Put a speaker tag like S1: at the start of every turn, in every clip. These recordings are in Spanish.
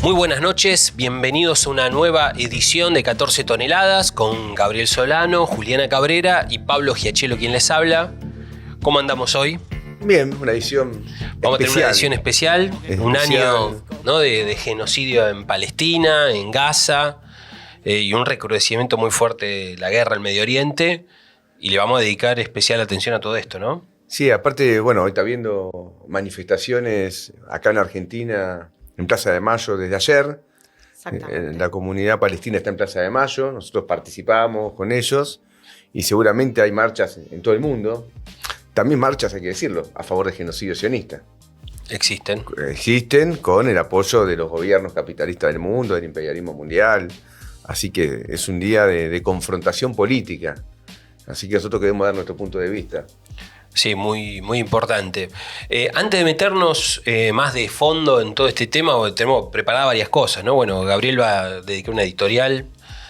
S1: Muy buenas noches, bienvenidos a una nueva edición de 14 toneladas con Gabriel Solano, Juliana Cabrera y Pablo Giachelo quien les habla. ¿Cómo andamos hoy?
S2: Bien, una edición
S1: Vamos a tener una edición
S2: especial.
S1: un año, ¿no?, de genocidio en Palestina, en Gaza, y un recrudecimiento muy fuerte de la guerra en Medio Oriente, y le vamos a dedicar especial atención a todo esto, ¿no?
S2: Sí, aparte, bueno, hoy está habiendo manifestaciones acá en Argentina, en Plaza de Mayo desde ayer. La comunidad palestina está en Plaza de Mayo, nosotros participamos con ellos y seguramente hay marchas en todo el mundo. También marchas, hay que decirlo, a favor del genocidio sionista. Existen con el apoyo de los gobiernos capitalistas del mundo, del imperialismo mundial. Así que es un día de confrontación política. Así que nosotros queremos dar nuestro punto de vista.
S1: Sí, muy, muy importante. Antes de meternos más de fondo en todo este tema, tenemos preparadas varias cosas, ¿no? Bueno, Gabriel va a dedicar una editorial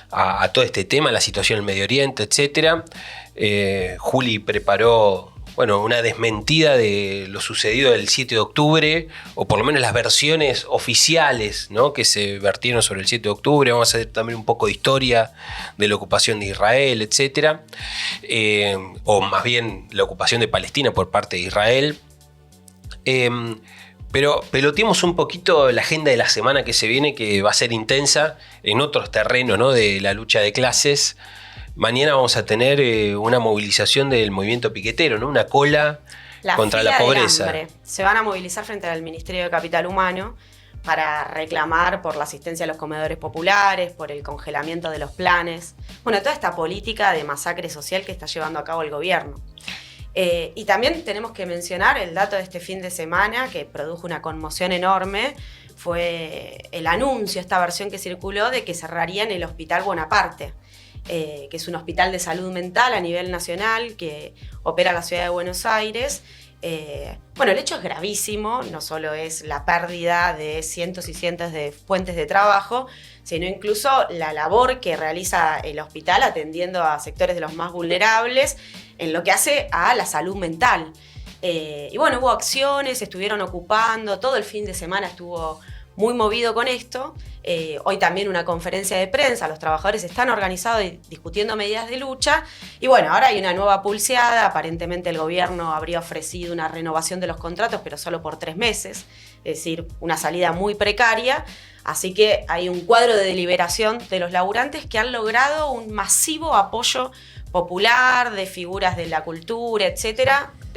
S1: a todo este tema, la situación en el Medio Oriente, etc. Juli preparó, bueno, una desmentida de lo sucedido el 7 de octubre, o por lo menos las versiones oficiales, ¿no?, que se vertieron sobre el 7 de octubre. Vamos a hacer también un poco de historia de la ocupación de Israel, etc. O más bien la ocupación de Palestina por parte de Israel. Pero peloteemos un poquito la agenda de la semana que se viene, que va a ser intensa en otros terrenos, ¿no?, de la lucha de clases. Mañana vamos a tener una movilización del movimiento piquetero, ¿no? Una cola contra la pobreza.
S3: Se van a movilizar frente al Ministerio de Capital Humano para reclamar por la asistencia a los comedores populares, por el congelamiento de los planes. Bueno, toda esta política de masacre social que está llevando a cabo el gobierno. Y también tenemos que mencionar el dato de este fin de semana que produjo una conmoción enorme. Fue el anuncio, esta versión que circuló, de que cerrarían el Hospital Bonaparte. Que es un hospital de salud mental a nivel nacional que opera en la ciudad de Buenos Aires. Bueno, el hecho es gravísimo, no solo es la pérdida de cientos y cientos de fuentes de trabajo, sino incluso la labor que realiza el hospital atendiendo a sectores de los más vulnerables en lo que hace a la salud mental. Y bueno, hubo acciones, estuvieron ocupando, todo el fin de semana estuvo muy movido con esto. Hoy también una conferencia de prensa, los trabajadores están organizados y discutiendo medidas de lucha. Y bueno, ahora hay una nueva pulseada. Aparentemente el gobierno habría ofrecido una renovación de los contratos, pero solo por 3 meses. Es decir, una salida muy precaria. Así que hay un cuadro de deliberación de los laburantes que han logrado un masivo apoyo popular, de figuras de la cultura, etc.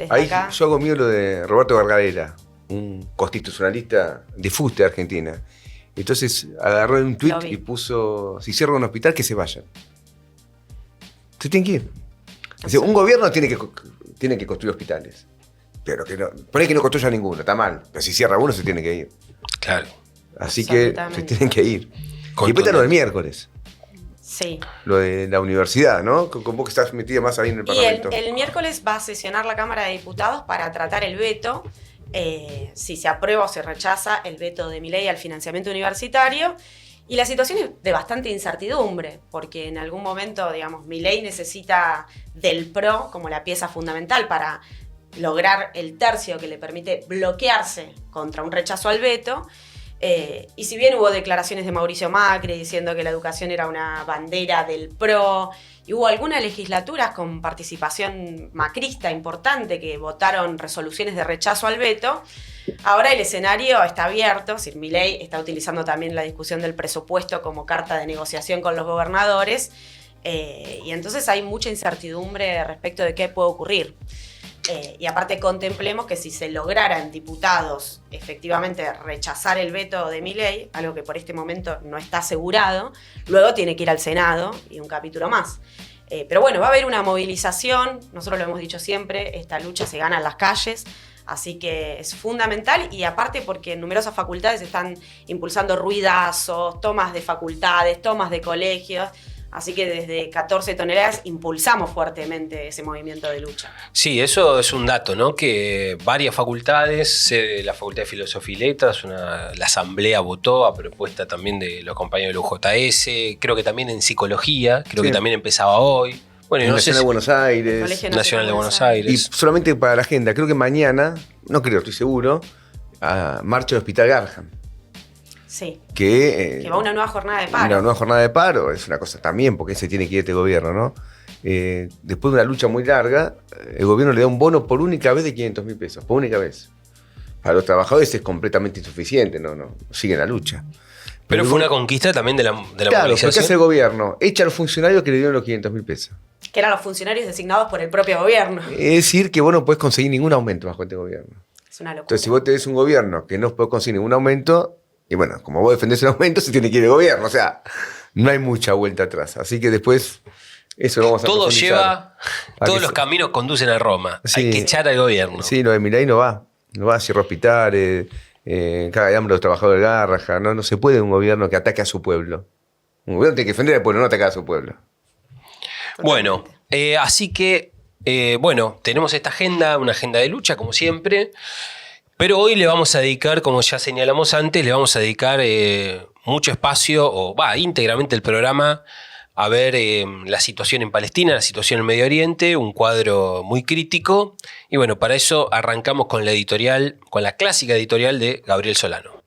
S2: Ahí acá yo hago mío lo de Roberto Gargadera, un constitucionalista de fuste de Argentina. Entonces agarró un tuit y puso: si cierra un hospital, que se vayan. Se tienen que ir. Dice, un gobierno tiene que construir hospitales. Pero que no, por ahí que no construya ninguno, está mal. Pero si cierra uno, se tiene que ir.
S1: Claro.
S2: Así que se tienen que ir. Y después está lo del miércoles.
S3: Sí.
S2: Lo de la universidad, ¿no? Con vos que estás metida más ahí en el Parlamento.
S3: Y el miércoles va a sesionar la Cámara de Diputados para tratar el veto. Si se aprueba o se rechaza el veto de Milei al financiamiento universitario. Y la situación es de bastante incertidumbre, porque en algún momento, digamos, Milei necesita del PRO como la pieza fundamental para lograr el tercio que le permite bloquearse contra un rechazo al veto. Y si bien hubo declaraciones de Mauricio Macri diciendo que la educación era una bandera del PRO, y hubo algunas legislaturas con participación macrista importante que votaron resoluciones de rechazo al veto, ahora el escenario está abierto. Es decir, Milei está utilizando también la discusión del presupuesto como carta de negociación con los gobernadores, y entonces hay mucha incertidumbre respecto de qué puede ocurrir. Y aparte contemplemos que si se lograra en diputados efectivamente rechazar el veto de Milei, algo que por este momento no está asegurado, luego tiene que ir al Senado y un capítulo más. Pero bueno, va a haber una movilización, nosotros lo hemos dicho siempre, esta lucha se gana en las calles, así que es fundamental. Y aparte porque numerosas facultades están impulsando ruidazos, tomas de facultades, tomas de colegios. Así que desde 14 toneladas impulsamos fuertemente ese movimiento de lucha.
S1: Sí, eso es un dato, ¿no? Que varias facultades, la Facultad de Filosofía y Letras, la asamblea votó a propuesta también de los compañeros del UJS, creo que también en Psicología, creo que también empezaba hoy. Bueno,
S2: no Nacional de Buenos Aires.
S3: Colegio
S1: Nacional de Buenos Aires.
S2: Y solamente para la agenda, creo que mañana, no creo, estoy seguro, marcha el Hospital Garham.
S3: Sí.
S2: Que
S3: va a una nueva jornada de paro.
S2: Una nueva jornada de paro es una cosa también, porque se tiene que ir este gobierno, ¿no? Después de una lucha muy larga, el gobierno le da un bono por única vez de 500.000 pesos, por única vez. Para los trabajadores es completamente insuficiente, no siguen la lucha.
S1: Pero fue una conquista también de la
S2: claro,
S1: movilización.
S2: ¿qué hace el gobierno? Echa a los funcionarios que le dieron los 500.000 pesos.
S3: Que eran los funcionarios designados por el propio gobierno.
S2: Es decir, que vos no podés conseguir ningún aumento bajo este gobierno.
S3: Es una locura.
S2: Entonces, si vos tenés un gobierno que no podés conseguir ningún aumento, y bueno, como vos defendés el aumento, se tiene que ir el gobierno. O sea, no hay mucha vuelta atrás. Así que después, eso lo vamos a
S1: Todo lleva, todos los caminos conducen a Roma.
S2: Sí,
S1: hay que echar al gobierno.
S2: Sí, lo de Milei no va. No va a cierrar hospitales, caga de hambre a los trabajadores de Garraja. No se puede un gobierno que ataque a su pueblo. Un gobierno tiene que defender al pueblo, no atacar a su pueblo.
S1: Bueno, así que, tenemos esta agenda, una agenda de lucha, como siempre. Pero hoy le vamos a dedicar, como ya señalamos antes, le vamos a dedicar mucho espacio, íntegramente el programa, a ver la situación en Palestina, la situación en Medio Oriente, un cuadro muy crítico. Y bueno, para eso arrancamos con la editorial, con la clásica editorial de Gabriel Solano.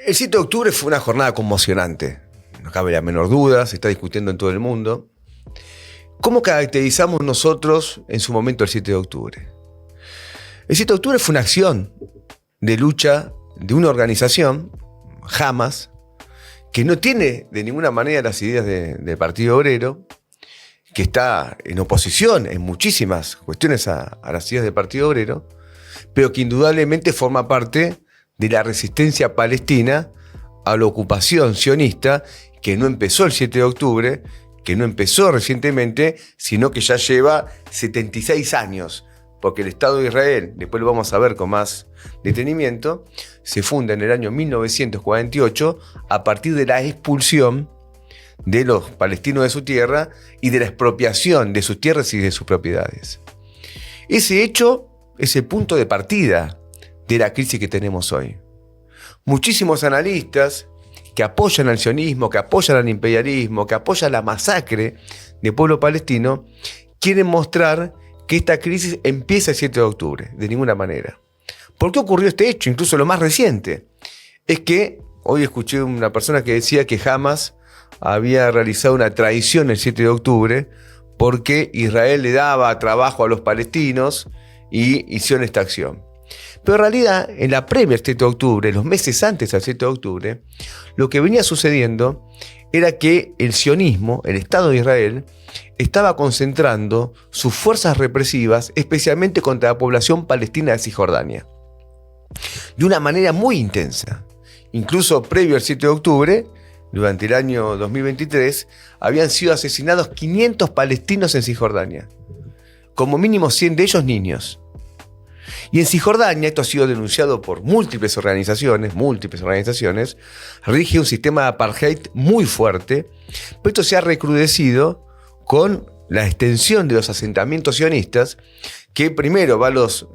S2: El 7 de octubre fue una jornada conmocionante. No cabe la menor duda, se está discutiendo en todo el mundo. ¿Cómo caracterizamos nosotros en su momento el 7 de octubre? El 7 de octubre fue una acción de lucha de una organización, Hamas, que no tiene de ninguna manera las ideas del Partido Obrero, que está en oposición en muchísimas cuestiones a las ideas del Partido Obrero, pero que indudablemente forma parte de la resistencia palestina a la ocupación sionista, que no empezó el 7 de octubre, que no empezó recientemente, sino que ya lleva 76 años, porque el Estado de Israel, después lo vamos a ver con más detenimiento, se funda en el año 1948 a partir de la expulsión de los palestinos de su tierra y de la expropiación de sus tierras y de sus propiedades. Ese hecho es el punto de partida de la crisis que tenemos hoy. Muchísimos analistas que apoyan al sionismo, que apoyan al imperialismo, que apoyan la masacre del pueblo palestino, quieren mostrar que esta crisis empieza el 7 de octubre, de ninguna manera. ¿Por qué ocurrió este hecho? Incluso lo más reciente es que hoy escuché una persona que decía que Hamas había realizado una traición el 7 de octubre porque Israel le daba trabajo a los palestinos y hicieron esta acción. Pero en realidad, en la previa al 7 de octubre, los meses antes al 7 de octubre, lo que venía sucediendo era que el sionismo, el Estado de Israel, estaba concentrando sus fuerzas represivas, especialmente contra la población palestina de Cisjordania, de una manera muy intensa. Incluso previo al 7 de octubre, durante el año 2023, habían sido asesinados 500 palestinos en Cisjordania, como mínimo 100 de ellos niños. Y en Cisjordania, esto ha sido denunciado por múltiples organizaciones, rige un sistema de apartheid muy fuerte, pero esto se ha recrudecido con la extensión de los asentamientos sionistas, que primero van los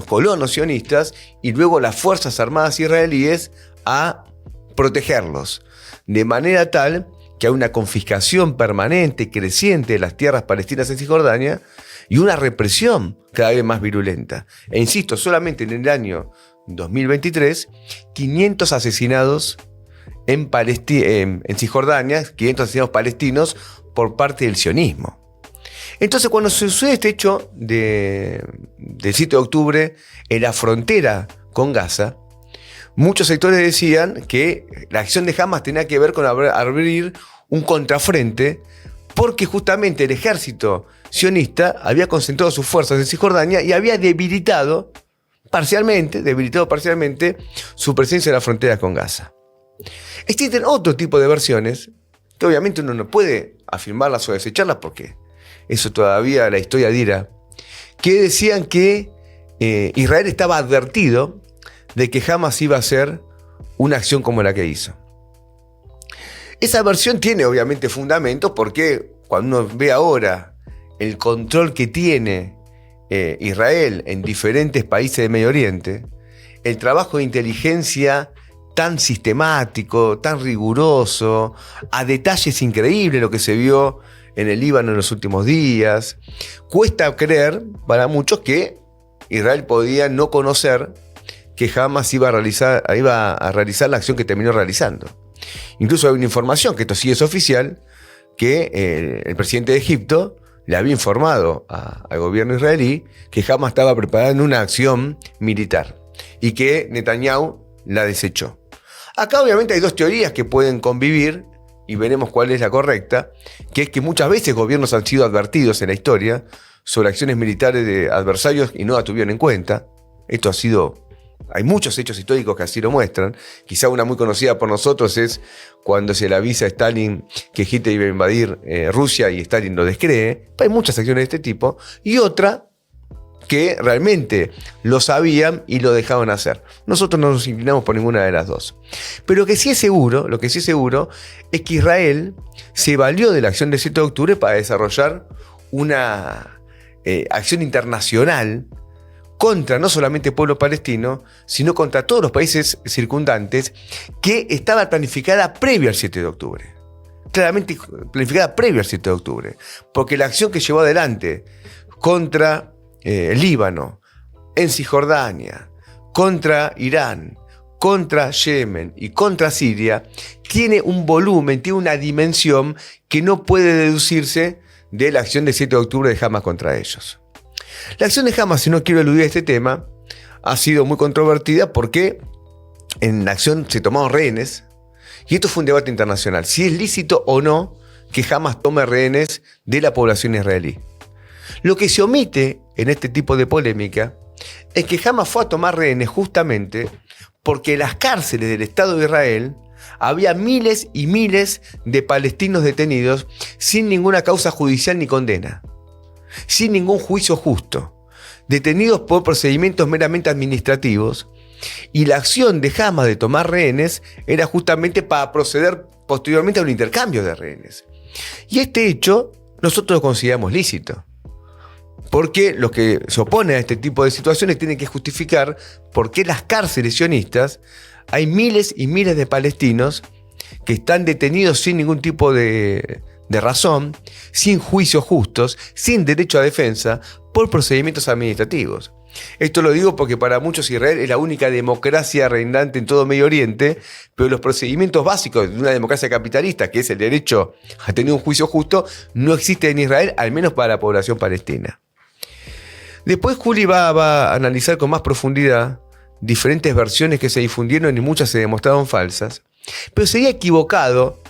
S2: colonos sionistas y luego las Fuerzas Armadas israelíes a protegerlos, de manera tal que hay una confiscación permanente, creciente de las tierras palestinas en Cisjordania y una represión cada vez más virulenta. E insisto, solamente en el año 2023, 500 asesinados en Cisjordania, 500 asesinados palestinos por parte del sionismo. Entonces, cuando sucede este hecho del 7 de octubre en la frontera con Gaza, muchos sectores decían que la acción de Hamas tenía que ver con abrir un contrafrente, porque justamente el ejército sionista había concentrado sus fuerzas en Cisjordania y había debilitado parcialmente su presencia en la frontera con Gaza. Existen otro tipo de versiones que obviamente uno no puede afirmarlas o desecharlas porque eso todavía la historia dirá, que decían que Israel estaba advertido de que Hamas iba a hacer una acción como la que hizo. Esa versión tiene obviamente fundamentos porque cuando uno ve ahora el control que tiene Israel en diferentes países de Medio Oriente, el trabajo de inteligencia tan sistemático, tan riguroso, a detalles increíbles lo que se vio en el Líbano en los últimos días, cuesta creer para muchos que Israel podía no conocer que Hamas iba a realizar la acción que terminó realizando. Incluso hay una información, que esto sí es oficial, que el presidente de Egipto le había informado al gobierno israelí que Hamas estaba preparando una acción militar y que Netanyahu la desechó. Acá obviamente hay dos teorías que pueden convivir y veremos cuál es la correcta, que es que muchas veces gobiernos han sido advertidos en la historia sobre acciones militares de adversarios y no la tuvieron en cuenta. Esto hay muchos hechos históricos que así lo muestran. Quizá una muy conocida por nosotros es cuando se le avisa a Stalin que Hitler iba a invadir Rusia y Stalin lo descree. Hay muchas acciones de este tipo. Y otra que realmente lo sabían y lo dejaban hacer. Nosotros no nos inclinamos por ninguna de las dos. Pero lo que sí es seguro es que Israel se valió de la acción del 7 de octubre para desarrollar una acción internacional contra no solamente el pueblo palestino, sino contra todos los países circundantes, que estaba planificada previo al 7 de octubre. Claramente planificada previo al 7 de octubre. Porque la acción que llevó adelante contra el Líbano, en Cisjordania, contra Irán, contra Yemen y contra Siria, tiene un volumen, tiene una dimensión que no puede deducirse de la acción del 7 de octubre de Hamas contra ellos. La acción de Hamas, si no quiero eludir este tema, ha sido muy controvertida porque en la acción se tomaron rehenes, y esto fue un debate internacional, si es lícito o no que Hamas tome rehenes de la población israelí. Lo que se omite en este tipo de polémica es que Hamas fue a tomar rehenes justamente porque en las cárceles del Estado de Israel había miles y miles de palestinos detenidos sin ninguna causa judicial ni condena, sin ningún juicio justo, detenidos por procedimientos meramente administrativos, y la acción de Hamas de tomar rehenes era justamente para proceder posteriormente a un intercambio de rehenes. Y este hecho nosotros lo consideramos lícito, porque los que se oponen a este tipo de situaciones tienen que justificar por qué en las cárceles sionistas hay miles y miles de palestinos que están detenidos sin ningún tipo de razón, sin juicios justos, sin derecho a defensa, por procedimientos administrativos. Esto lo digo porque para muchos Israel es la única democracia reinante en todo Medio Oriente, pero los procedimientos básicos de una democracia capitalista, que es el derecho a tener un juicio justo, no existe en Israel, al menos para la población palestina. Después Juli va a analizar con más profundidad diferentes versiones que se difundieron y muchas se demostraron falsas, pero sería equivocado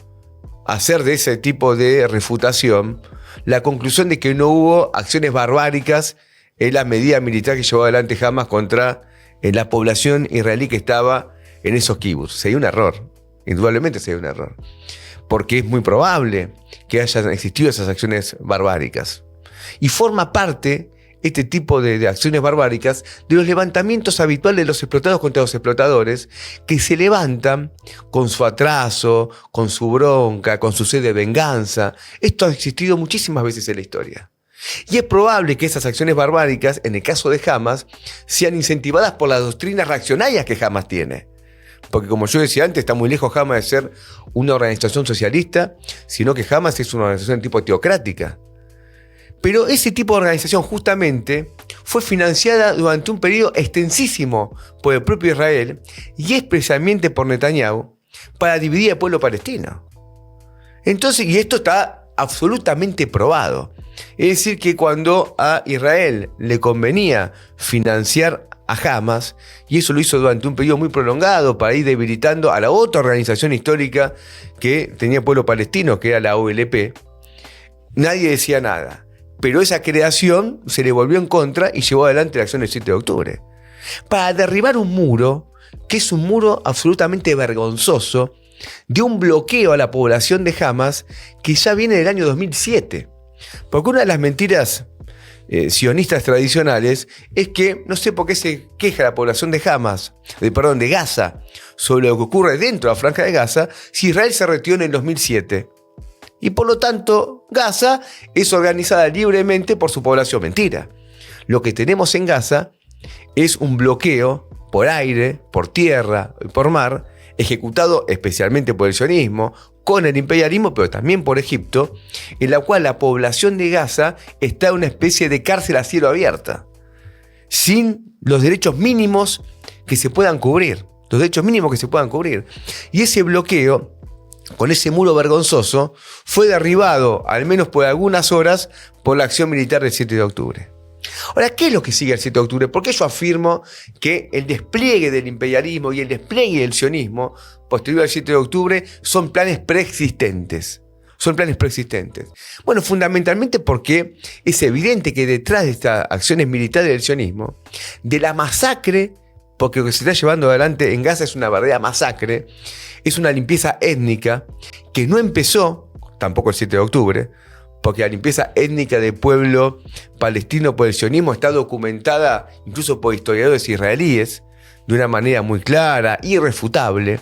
S2: hacer de ese tipo de refutación la conclusión de que no hubo acciones barbáricas en la medida militar que llevó adelante Hamas contra la población israelí que estaba en esos kibbutz. Sería un error, indudablemente sería un error, porque es muy probable que hayan existido esas acciones barbáricas. Y forma parte este tipo de acciones barbáricas de los levantamientos habituales de los explotados contra los explotadores, que se levantan con su atraso, con su bronca, con su sed de venganza. Esto ha existido muchísimas veces en la historia. Y es probable que esas acciones barbáricas, en el caso de Hamas, sean incentivadas por las doctrinas reaccionarias que Hamas tiene. Porque como yo decía antes, está muy lejos Hamas de ser una organización socialista, sino que Hamas es una organización de tipo teocrática. Pero ese tipo de organización justamente fue financiada durante un periodo extensísimo por el propio Israel y especialmente por Netanyahu para dividir al pueblo palestino. Entonces, y esto está absolutamente probado. Es decir, que cuando a Israel le convenía financiar a Hamas, y eso lo hizo durante un periodo muy prolongado para ir debilitando a la otra organización histórica que tenía el pueblo palestino, que era la OLP, nadie decía nada. Pero esa creación se le volvió en contra y llevó adelante la acción del 7 de octubre. Para derribar un muro, que es un muro absolutamente vergonzoso, de un bloqueo a la población de Hamas que ya viene del año 2007. Porque una de las mentiras sionistas tradicionales es que, no sé por qué se queja la población de de Gaza, sobre lo que ocurre dentro de la Franja de Gaza, si Israel se retiró en el 2007. Y por lo tanto, Gaza es organizada libremente por su población. Mentira. Lo que tenemos en Gaza es un bloqueo por aire, por tierra y por mar, ejecutado especialmente por el sionismo, con el imperialismo, pero también por Egipto, en la cual la población de Gaza está en una especie de cárcel a cielo abierta, sin los derechos mínimos que se puedan cubrir, los derechos mínimos que se puedan cubrir. Y ese bloqueo, con ese muro vergonzoso, fue derribado, al menos por algunas horas, por la acción militar del 7 de octubre. Ahora, ¿qué es lo que sigue el 7 de octubre? Porque yo afirmo que el despliegue del imperialismo y el despliegue del sionismo posterior al 7 de octubre son planes preexistentes. Son planes preexistentes. Bueno, fundamentalmente porque es evidente que detrás de estas acciones militares del sionismo, de la masacre, porque lo que se está llevando adelante en Gaza es una verdadera masacre, es una limpieza étnica que no empezó, tampoco el 7 de octubre, porque la limpieza étnica del pueblo palestino por el sionismo está documentada incluso por historiadores israelíes de una manera muy clara, irrefutable,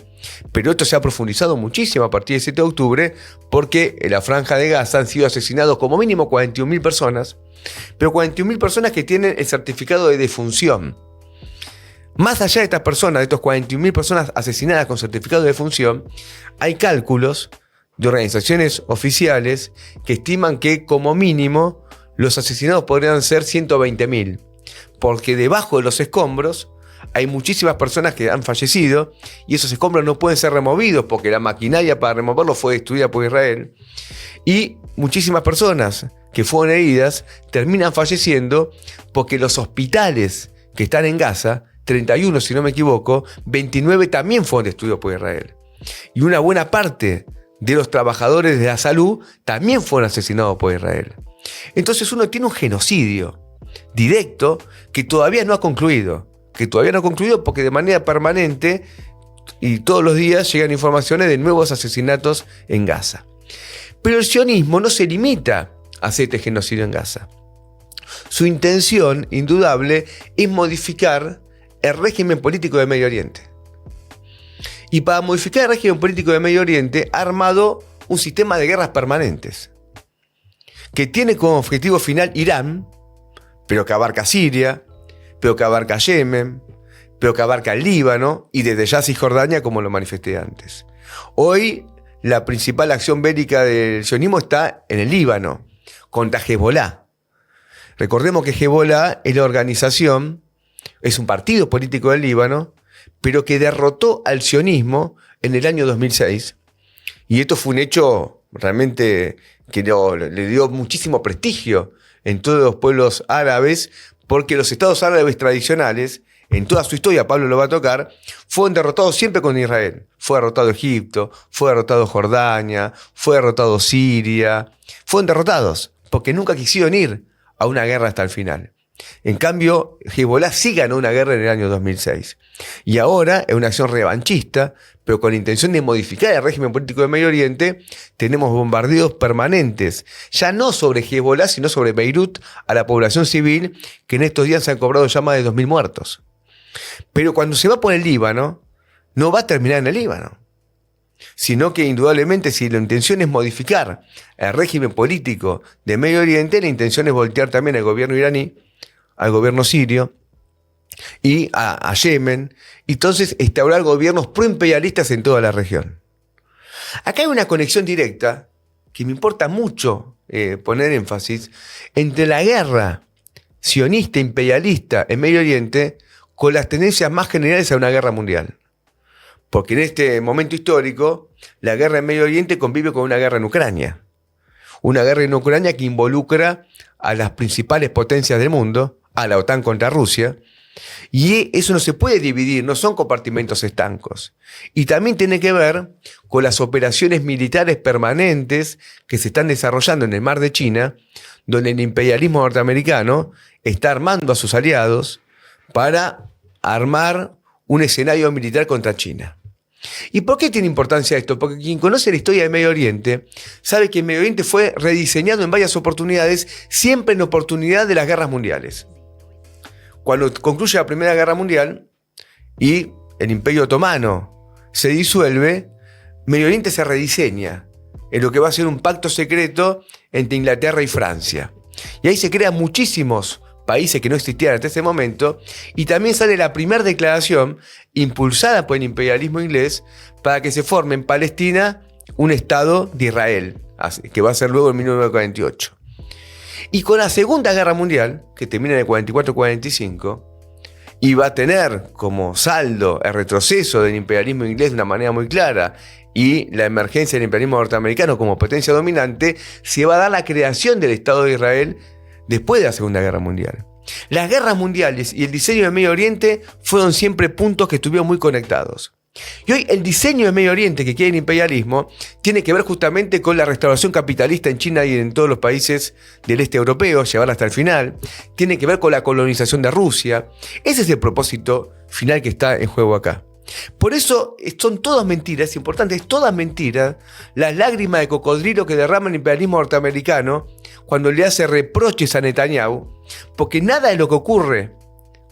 S2: pero esto se ha profundizado muchísimo a partir del 7 de octubre porque en la franja de Gaza han sido asesinados como mínimo 41.000 personas, pero 41.000 personas que tienen el certificado de defunción. Más allá de estas personas, de estos 41.000 personas asesinadas con certificado de defunción, hay cálculos de organizaciones oficiales que estiman que como mínimo los asesinados podrían ser 120.000, porque debajo de los escombros hay muchísimas personas que han fallecido y esos escombros no pueden ser removidos porque la maquinaria para removerlos fue destruida por Israel, y muchísimas personas que fueron heridas terminan falleciendo porque los hospitales que están en Gaza, 31 si no me equivoco, 29 también fueron destruidos por Israel, y una buena parte de los trabajadores de la salud también fueron asesinados por Israel. Entonces uno tiene un genocidio directo que todavía no ha concluido, porque de manera permanente y todos los días llegan informaciones de nuevos asesinatos en Gaza. Pero el sionismo no se limita a hacer este genocidio en Gaza. Su intención, indudable, es modificar el régimen político de Medio Oriente. Y para modificar el régimen político de Medio Oriente ha armado un sistema de guerras permanentes que tiene como objetivo final Irán, pero que abarca Siria, pero que abarca Yemen, pero que abarca el Líbano y desde ya Cisjordania, como lo manifesté antes. Hoy la principal acción bélica del sionismo está en el Líbano, contra Hezbollah. Recordemos que Hezbollah es la organización, es un partido político del Líbano, pero que derrotó al sionismo en el año 2006. Y esto fue un hecho realmente que le dio muchísimo prestigio en todos los pueblos árabes, porque los estados árabes tradicionales, en toda su historia, Pablo lo va a tocar, fueron derrotados siempre con Israel. Fue derrotado Egipto, fue derrotado Jordania, fue derrotado Siria. Fueron derrotados porque nunca quisieron ir a una guerra hasta el final. En cambio, Hezbollah sí ganó una guerra en el año 2006. Y ahora, en una acción revanchista, pero con la intención de modificar el régimen político de Medio Oriente, tenemos bombardeos permanentes, ya no sobre Hezbollah, sino sobre Beirut, a la población civil, que en estos días se han cobrado ya más de 2.000 muertos. Pero cuando se va por el Líbano, no va a terminar en el Líbano, sino que indudablemente si la intención es modificar el régimen político de Medio Oriente, la intención es voltear también al gobierno iraní, al gobierno sirio y a Yemen, y entonces instaurar gobiernos proimperialistas en toda la región. Acá hay una conexión directa que me importa mucho poner énfasis entre la guerra sionista imperialista en Medio Oriente con las tendencias más generales a una guerra mundial. Porque en este momento histórico, la guerra en Medio Oriente convive con una guerra en Ucrania. Una guerra en Ucrania que involucra a las principales potencias del mundo, a la OTAN contra Rusia, y eso no se puede dividir, no son compartimentos estancos. Y también tiene que ver con las operaciones militares permanentes que se están desarrollando en el mar de China, donde el imperialismo norteamericano está armando a sus aliados para armar un escenario militar contra China. ¿Y por qué tiene importancia esto? Porque quien conoce la historia de Medio Oriente sabe que el Medio Oriente fue rediseñado en varias oportunidades, siempre en oportunidad de las guerras mundiales. Cuando concluye la Primera Guerra Mundial y el Imperio Otomano se disuelve, Medio Oriente se rediseña en lo que va a ser un pacto secreto entre Inglaterra y Francia. Y ahí se crean muchísimos países que no existían hasta ese momento, y también sale la primera declaración impulsada por el imperialismo inglés para que se forme en Palestina un Estado de Israel, que va a ser luego en 1948. Y con la Segunda Guerra Mundial, que termina en el 44-45, y va a tener como saldo el retroceso del imperialismo inglés de una manera muy clara y la emergencia del imperialismo norteamericano como potencia dominante, se va a dar la creación del Estado de Israel después de la Segunda Guerra Mundial. Las guerras mundiales y el diseño del Medio Oriente fueron siempre puntos que estuvieron muy conectados. Y hoy el diseño del Medio Oriente que quiere el imperialismo tiene que ver justamente con la restauración capitalista en China y en todos los países del este europeo, llevarla hasta el final. Tiene que ver con la colonización de Rusia. Ese es el propósito final que está en juego acá. Por eso son todas mentiras, es importante, es todas mentiras, las lágrimas de cocodrilo que derrama el imperialismo norteamericano cuando le hace reproches a Netanyahu, porque nada de lo que ocurre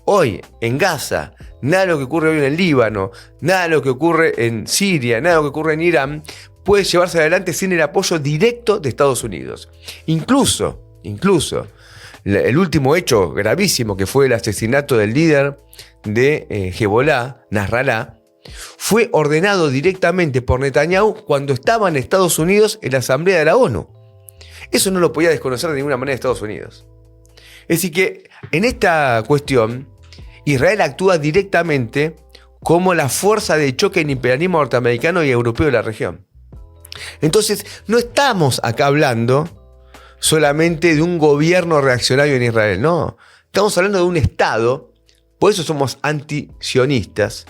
S2: hoy en Gaza, nada de lo que ocurre hoy en el Líbano, nada de lo que ocurre en Siria, nada de lo que ocurre en Irán, puede llevarse adelante sin el apoyo directo de Estados Unidos. Incluso, el último hecho gravísimo que fue el asesinato del líder de Hezbollah, Nasrallah, fue ordenado directamente por Netanyahu cuando estaba en Estados Unidos en la Asamblea de la ONU. Eso no lo podía desconocer de ninguna manera Estados Unidos. Es decir que en esta cuestión Israel actúa directamente como la fuerza de choque en imperialismo norteamericano y europeo de la región. Entonces, no estamos acá hablando solamente de un gobierno reaccionario en Israel, no. Estamos hablando de un Estado, por eso somos antisionistas,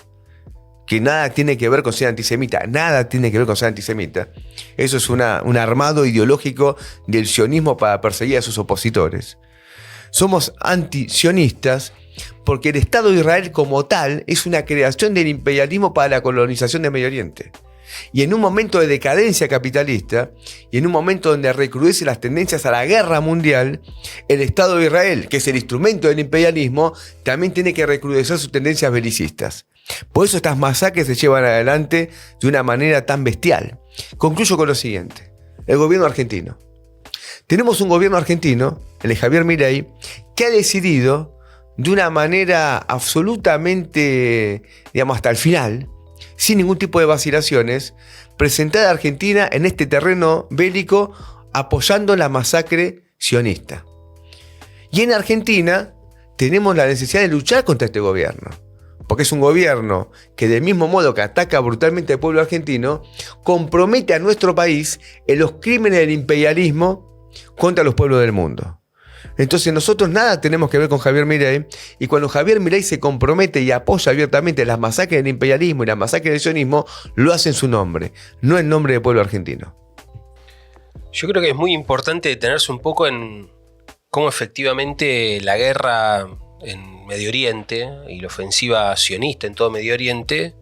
S2: que nada tiene que ver con ser antisemita, nada tiene que ver con ser antisemita. Eso es un armado ideológico del sionismo para perseguir a sus opositores. Somos antisionistas porque el Estado de Israel como tal es una creación del imperialismo para la colonización de Medio Oriente. Y en un momento de decadencia capitalista, y en un momento donde recrudecen las tendencias a la guerra mundial, el Estado de Israel, que es el instrumento del imperialismo, también tiene que recrudecer sus tendencias belicistas. Por eso estas masacres se llevan adelante de una manera tan bestial. Concluyo con lo siguiente: el gobierno argentino. Tenemos un gobierno argentino, el de Javier Milei, que ha decidido de una manera absolutamente, hasta el final, sin ningún tipo de vacilaciones, presentar a Argentina en este terreno bélico apoyando la masacre sionista. Y en Argentina tenemos la necesidad de luchar contra este gobierno, porque es un gobierno que, del mismo modo que ataca brutalmente al pueblo argentino, compromete a nuestro país en los crímenes del imperialismo contra los pueblos del mundo. Entonces nosotros nada tenemos que ver con Javier Milei, y cuando Javier Milei se compromete y apoya abiertamente las masacres del imperialismo y las masacres del sionismo, lo hace en su nombre, no en nombre del pueblo argentino.
S1: Yo creo que es muy importante detenerse un poco en cómo efectivamente la guerra en Medio Oriente y la ofensiva sionista en todo Medio Oriente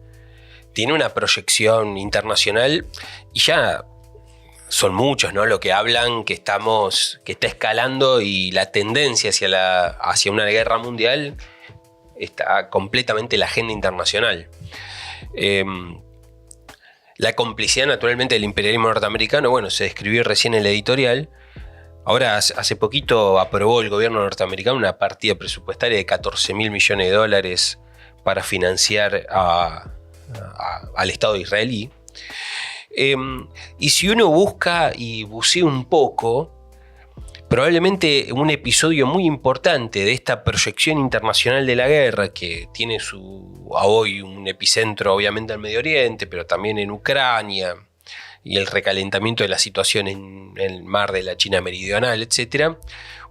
S1: tiene una proyección internacional, y ya son muchos, ¿no?, lo que hablan que está escalando, y la tendencia hacia una guerra mundial está completamente en la agenda internacional. La complicidad naturalmente del imperialismo norteamericano, bueno, se describió recién en el editorial. Ahora, hace poquito aprobó el gobierno norteamericano una partida presupuestaria de $14.000 millones para financiar al Estado israelí. Y si uno busca y bucea un poco, probablemente un episodio muy importante de esta proyección internacional de la guerra, que tiene hoy un epicentro obviamente en Medio Oriente, pero también en Ucrania, y el recalentamiento de la situación en el mar de la China Meridional, etc.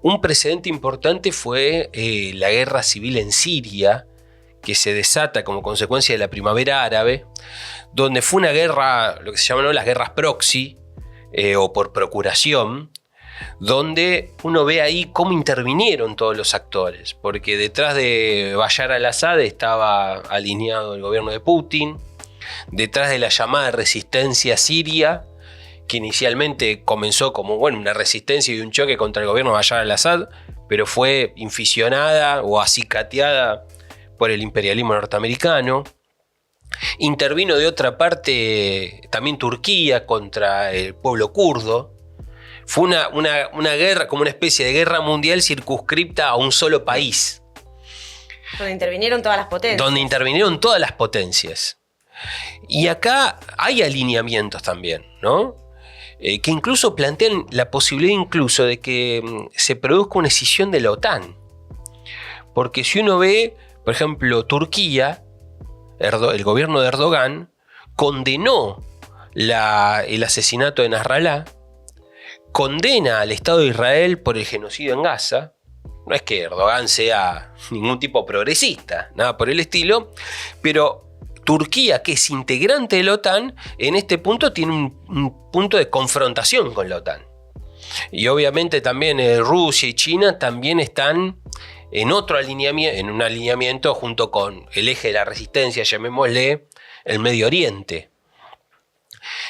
S1: Un precedente importante fue la guerra civil en Siria, que se desata como consecuencia de la primavera árabe, donde fue una guerra, lo que se llaman las guerras proxy, o por procuración, donde uno ve ahí cómo intervinieron todos los actores, porque detrás de Bashar al-Assad estaba alineado el gobierno de Putin, detrás de la llamada resistencia siria, que inicialmente comenzó como una resistencia y un choque contra el gobierno de Bashar al-Assad, pero fue inficionada o acicateada por el imperialismo norteamericano. Intervino de otra parte también Turquía contra el pueblo kurdo. Fue una guerra, como una especie de guerra mundial circunscripta a un solo país.
S3: Donde intervinieron todas las potencias. Y acá hay alineamientos también, ¿no? Que incluso plantean la posibilidad de que se produzca una escisión de la OTAN. Porque si uno ve,
S1: Por ejemplo, Turquía, el gobierno de Erdogan, condenó el asesinato de Nasrallah, condena al Estado de Israel por el genocidio en Gaza. No es que Erdogan sea ningún tipo progresista, nada por el estilo, pero Turquía, que es integrante de la OTAN, en este punto tiene un punto de confrontación con la OTAN. Y obviamente también Rusia y China también están en un alineamiento junto con el eje de la resistencia, llamémosle el Medio Oriente.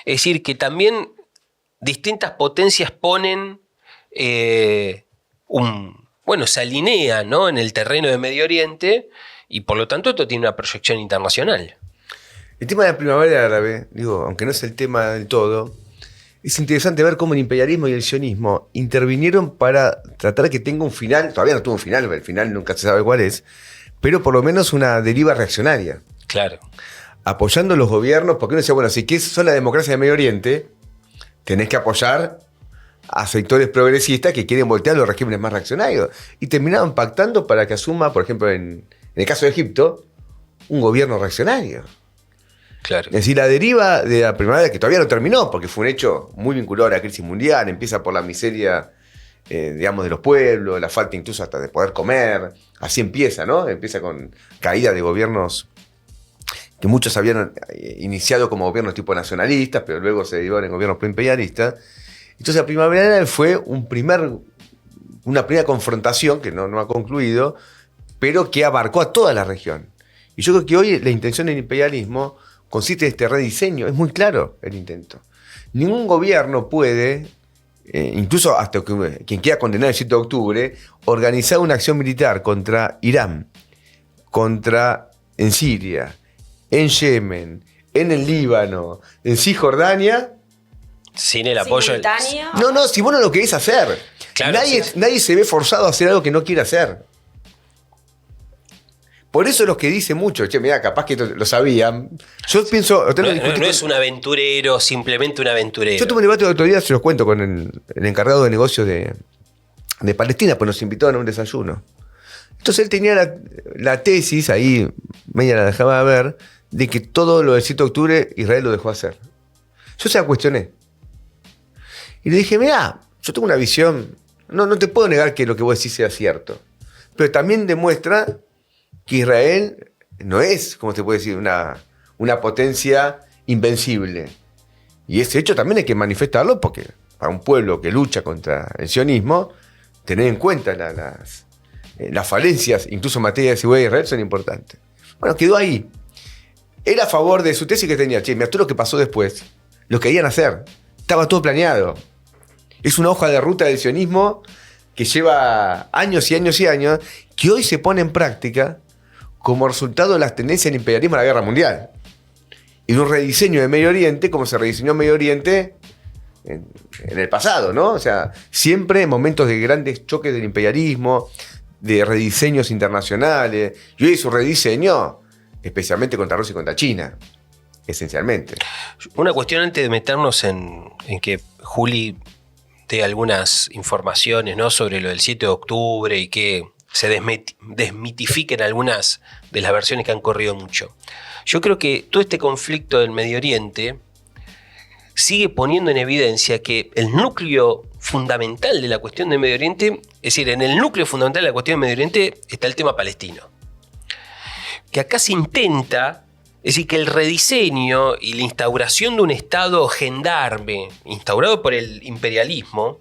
S1: Es decir, que también distintas potencias ponen se alinean, ¿no?, en el terreno de Medio Oriente, y por lo tanto esto tiene una proyección internacional.
S2: El tema de la primavera árabe, aunque no es el tema del todo, es interesante ver cómo el imperialismo y el sionismo intervinieron para tratar de que tenga un final. Todavía no tuvo un final, el final nunca se sabe cuál es, pero por lo menos una deriva reaccionaria.
S1: Claro.
S2: Apoyando los gobiernos, porque uno decía, bueno, si quieres son la democracia de Medio Oriente, tenés que apoyar a sectores progresistas que quieren voltear los regímenes más reaccionarios. Y terminaban pactando para que asuma, por ejemplo, en el caso de Egipto, un gobierno reaccionario.
S1: Claro.
S2: Es decir, la deriva de la primavera, que todavía no terminó, porque fue un hecho muy vinculado a la crisis mundial, empieza por la miseria, de los pueblos, la falta incluso hasta de poder comer. Así empieza, ¿no? Empieza con caída de gobiernos que muchos habían iniciado como gobiernos tipo nacionalistas, pero luego se derivaron en gobiernos proimperialistas. Entonces la primavera fue una primera confrontación, que no ha concluido, pero que abarcó a toda la región. Y yo creo que hoy la intención del imperialismo consiste en este rediseño. Es muy claro el intento. Ningún gobierno puede, incluso hasta quien quiera condenar el 7 de octubre, organizar una acción militar contra Irán, en Siria, en Yemen, en el Líbano, en Cisjordania,
S1: sin el apoyo.
S2: No, si vos no lo querés hacer. Claro, nadie se ve forzado a hacer algo que no quiere hacer. Por eso los que dicen mucho, mirá, capaz que lo sabían. Yo pienso.
S1: No es un aventurero, simplemente un aventurero.
S2: Yo tuve un debate el otro día, se los cuento, con el encargado de negocios de Palestina, pues nos invitaron a un desayuno. Entonces él tenía la tesis, ahí media la dejaba ver, de que todo lo del 7 de octubre Israel lo dejó hacer. Yo se la cuestioné. Y le dije, mirá, yo tengo una visión, no te puedo negar que lo que vos decís sea cierto, pero también demuestra que Israel no es, como te puede decir, una potencia invencible. Y ese hecho también hay que manifestarlo, porque para un pueblo que lucha contra el sionismo, tener en cuenta las falencias, incluso en materia de seguridad de Israel, son importantes. Bueno, quedó ahí. Era a favor de su tesis que tenía, mirá todo lo que pasó después, lo querían hacer, estaba todo planeado. Es una hoja de ruta del sionismo que lleva años y años y años, que hoy se pone en práctica como resultado de las tendencias del imperialismo a la guerra mundial. Y de un rediseño de Medio Oriente, como se rediseñó Medio Oriente en el pasado, ¿no? O sea, siempre en momentos de grandes choques del imperialismo, de rediseños internacionales. Y hoy su rediseño, especialmente contra Rusia y contra China, esencialmente.
S1: Una cuestión antes de meternos en que Juli dé algunas informaciones, ¿no?, sobre lo del 7 de octubre y que se desmitifiquen algunas de las versiones que han corrido mucho. Yo creo que todo este conflicto del Medio Oriente sigue poniendo en evidencia que el núcleo fundamental de la cuestión del Medio Oriente, es decir, en el núcleo fundamental de la cuestión del Medio Oriente está el tema palestino. Que acá se intenta, es decir, que el rediseño y la instauración de un Estado gendarme, instaurado por el imperialismo,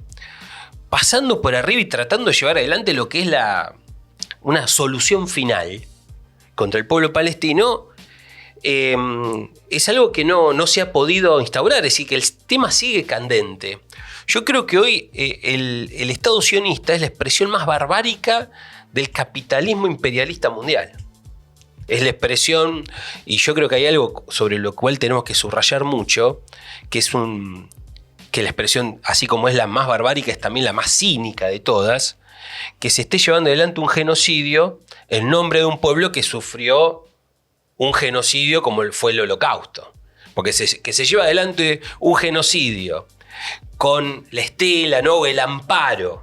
S1: pasando por arriba y tratando de llevar adelante lo que es una solución final contra el pueblo palestino, es algo que no se ha podido instaurar, es decir, que el tema sigue candente. Yo creo que hoy el Estado sionista es la expresión más barbárica del capitalismo imperialista mundial. Es la expresión, y yo creo que hay algo sobre lo cual tenemos que subrayar mucho, que es que la expresión, así como es la más barbárica, es también la más cínica de todas, que se esté llevando adelante un genocidio en nombre de un pueblo que sufrió un genocidio como fue el Holocausto. Porque que se lleva adelante un genocidio con la estela, ¿no?, el amparo,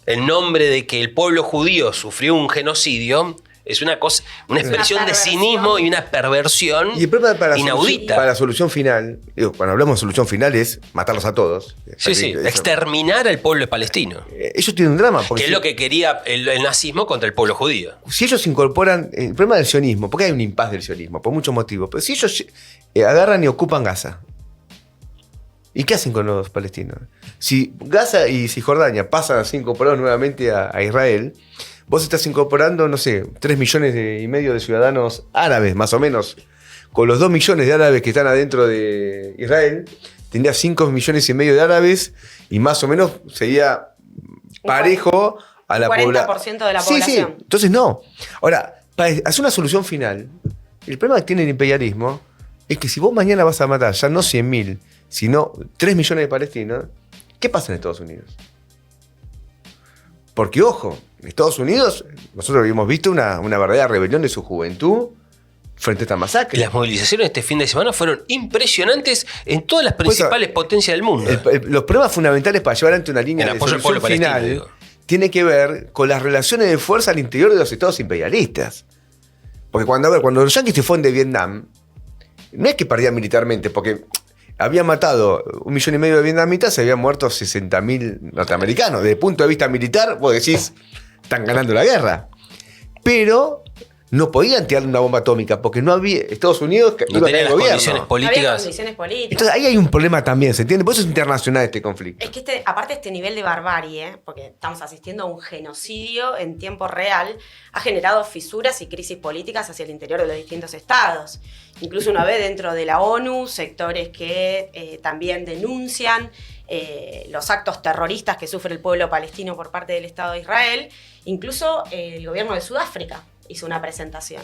S1: en nombre de que el pueblo judío sufrió un genocidio, Es una cosa, una expresión de cinismo y una perversión
S2: y el problema
S1: inaudita.
S2: Para la solución final, cuando hablamos de solución final es matarlos a todos.
S1: Sí, exterminar al pueblo palestino.
S2: Ellos tienen un drama.
S1: Que es lo que quería el nazismo contra el pueblo judío.
S2: Si ellos incorporan, el problema del sionismo, porque hay un impas del sionismo, por muchos motivos, pero si ellos agarran y ocupan Gaza, ¿y qué hacen con los palestinos? Si Gaza y Cisjordania pasan a ser incorporados nuevamente a Israel, vos estás incorporando, no sé, 3,5 millones de ciudadanos árabes, más o menos. Con los 2 millones de árabes que están adentro de Israel, tendrías 5,5 millones de árabes y más o menos sería parejo a la población.
S3: 40% de la población.
S2: Sí. Entonces no. Ahora, para hacer una solución final, el problema que tiene el imperialismo es que si vos mañana vas a matar ya no 100.000, sino 3 millones de palestinos, ¿qué pasa en Estados Unidos? Porque, ojo, en Estados Unidos nosotros habíamos visto una verdadera rebelión de su juventud frente a esta masacre.
S1: Las movilizaciones este fin de semana fueron impresionantes en todas las principales potencias del mundo.
S2: Los problemas fundamentales para llevar ante una línea de solución final tiene que ver con las relaciones de fuerza al interior de los estados imperialistas. Porque cuando los yanquis se fueron de Vietnam, no es que perdían militarmente, porque habían matado 1,5 millones de vietnamitas, se habían muerto 60.000 norteamericanos. Desde el punto de vista militar, vos decís, están ganando la guerra. Pero no podían tirarle una bomba atómica, porque no había Estados Unidos que
S1: no tenía las
S2: gobierno.
S1: condiciones políticas.
S3: No había condiciones políticas.
S2: Entonces ahí hay un problema también, ¿se entiende? Por eso es internacional este conflicto.
S3: Es que aparte este nivel de barbarie, porque estamos asistiendo a un genocidio en tiempo real, ha generado fisuras y crisis políticas hacia el interior de los distintos estados. Incluso uno ve dentro de la ONU sectores que también denuncian los actos terroristas que sufre el pueblo palestino por parte del Estado de Israel. Incluso el gobierno de Sudáfrica hizo una presentación.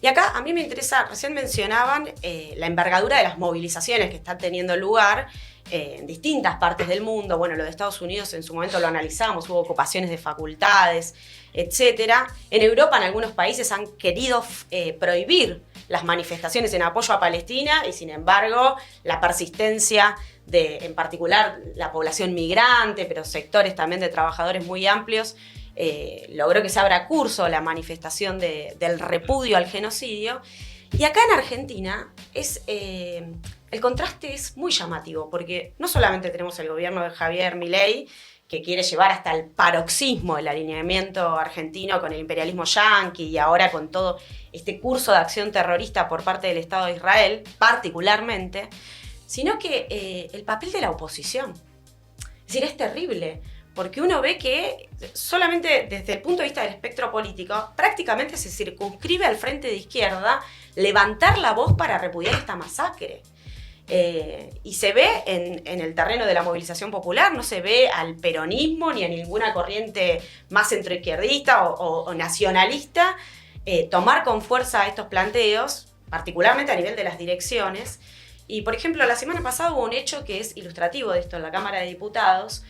S3: Y acá a mí me interesa, recién mencionaban la envergadura de las movilizaciones que están teniendo lugar en distintas partes del mundo. Bueno, lo de Estados Unidos en su momento lo analizamos, hubo ocupaciones de facultades, etc. En Europa, en algunos países han querido prohibir las manifestaciones en apoyo a Palestina y sin embargo la persistencia de, en particular, la población migrante, pero sectores también de trabajadores muy amplios, logró que se abra curso la manifestación del repudio al genocidio. Y acá en Argentina el contraste es muy llamativo, porque no solamente tenemos el gobierno de Javier Milei, que quiere llevar hasta el paroxismo el alineamiento argentino con el imperialismo yanqui y ahora con todo este curso de acción terrorista por parte del Estado de Israel, particularmente, sino que el papel de la oposición. Es decir, es terrible, porque uno ve que solamente desde el punto de vista del espectro político prácticamente se circunscribe al frente de izquierda levantar la voz para repudiar esta masacre. Y se ve en el terreno de la movilización popular, no se ve al peronismo ni a ninguna corriente más centroizquierdista o nacionalista tomar con fuerza estos planteos, particularmente a nivel de las direcciones. Y por ejemplo, la semana pasada hubo un hecho que es ilustrativo de esto en la Cámara de Diputados,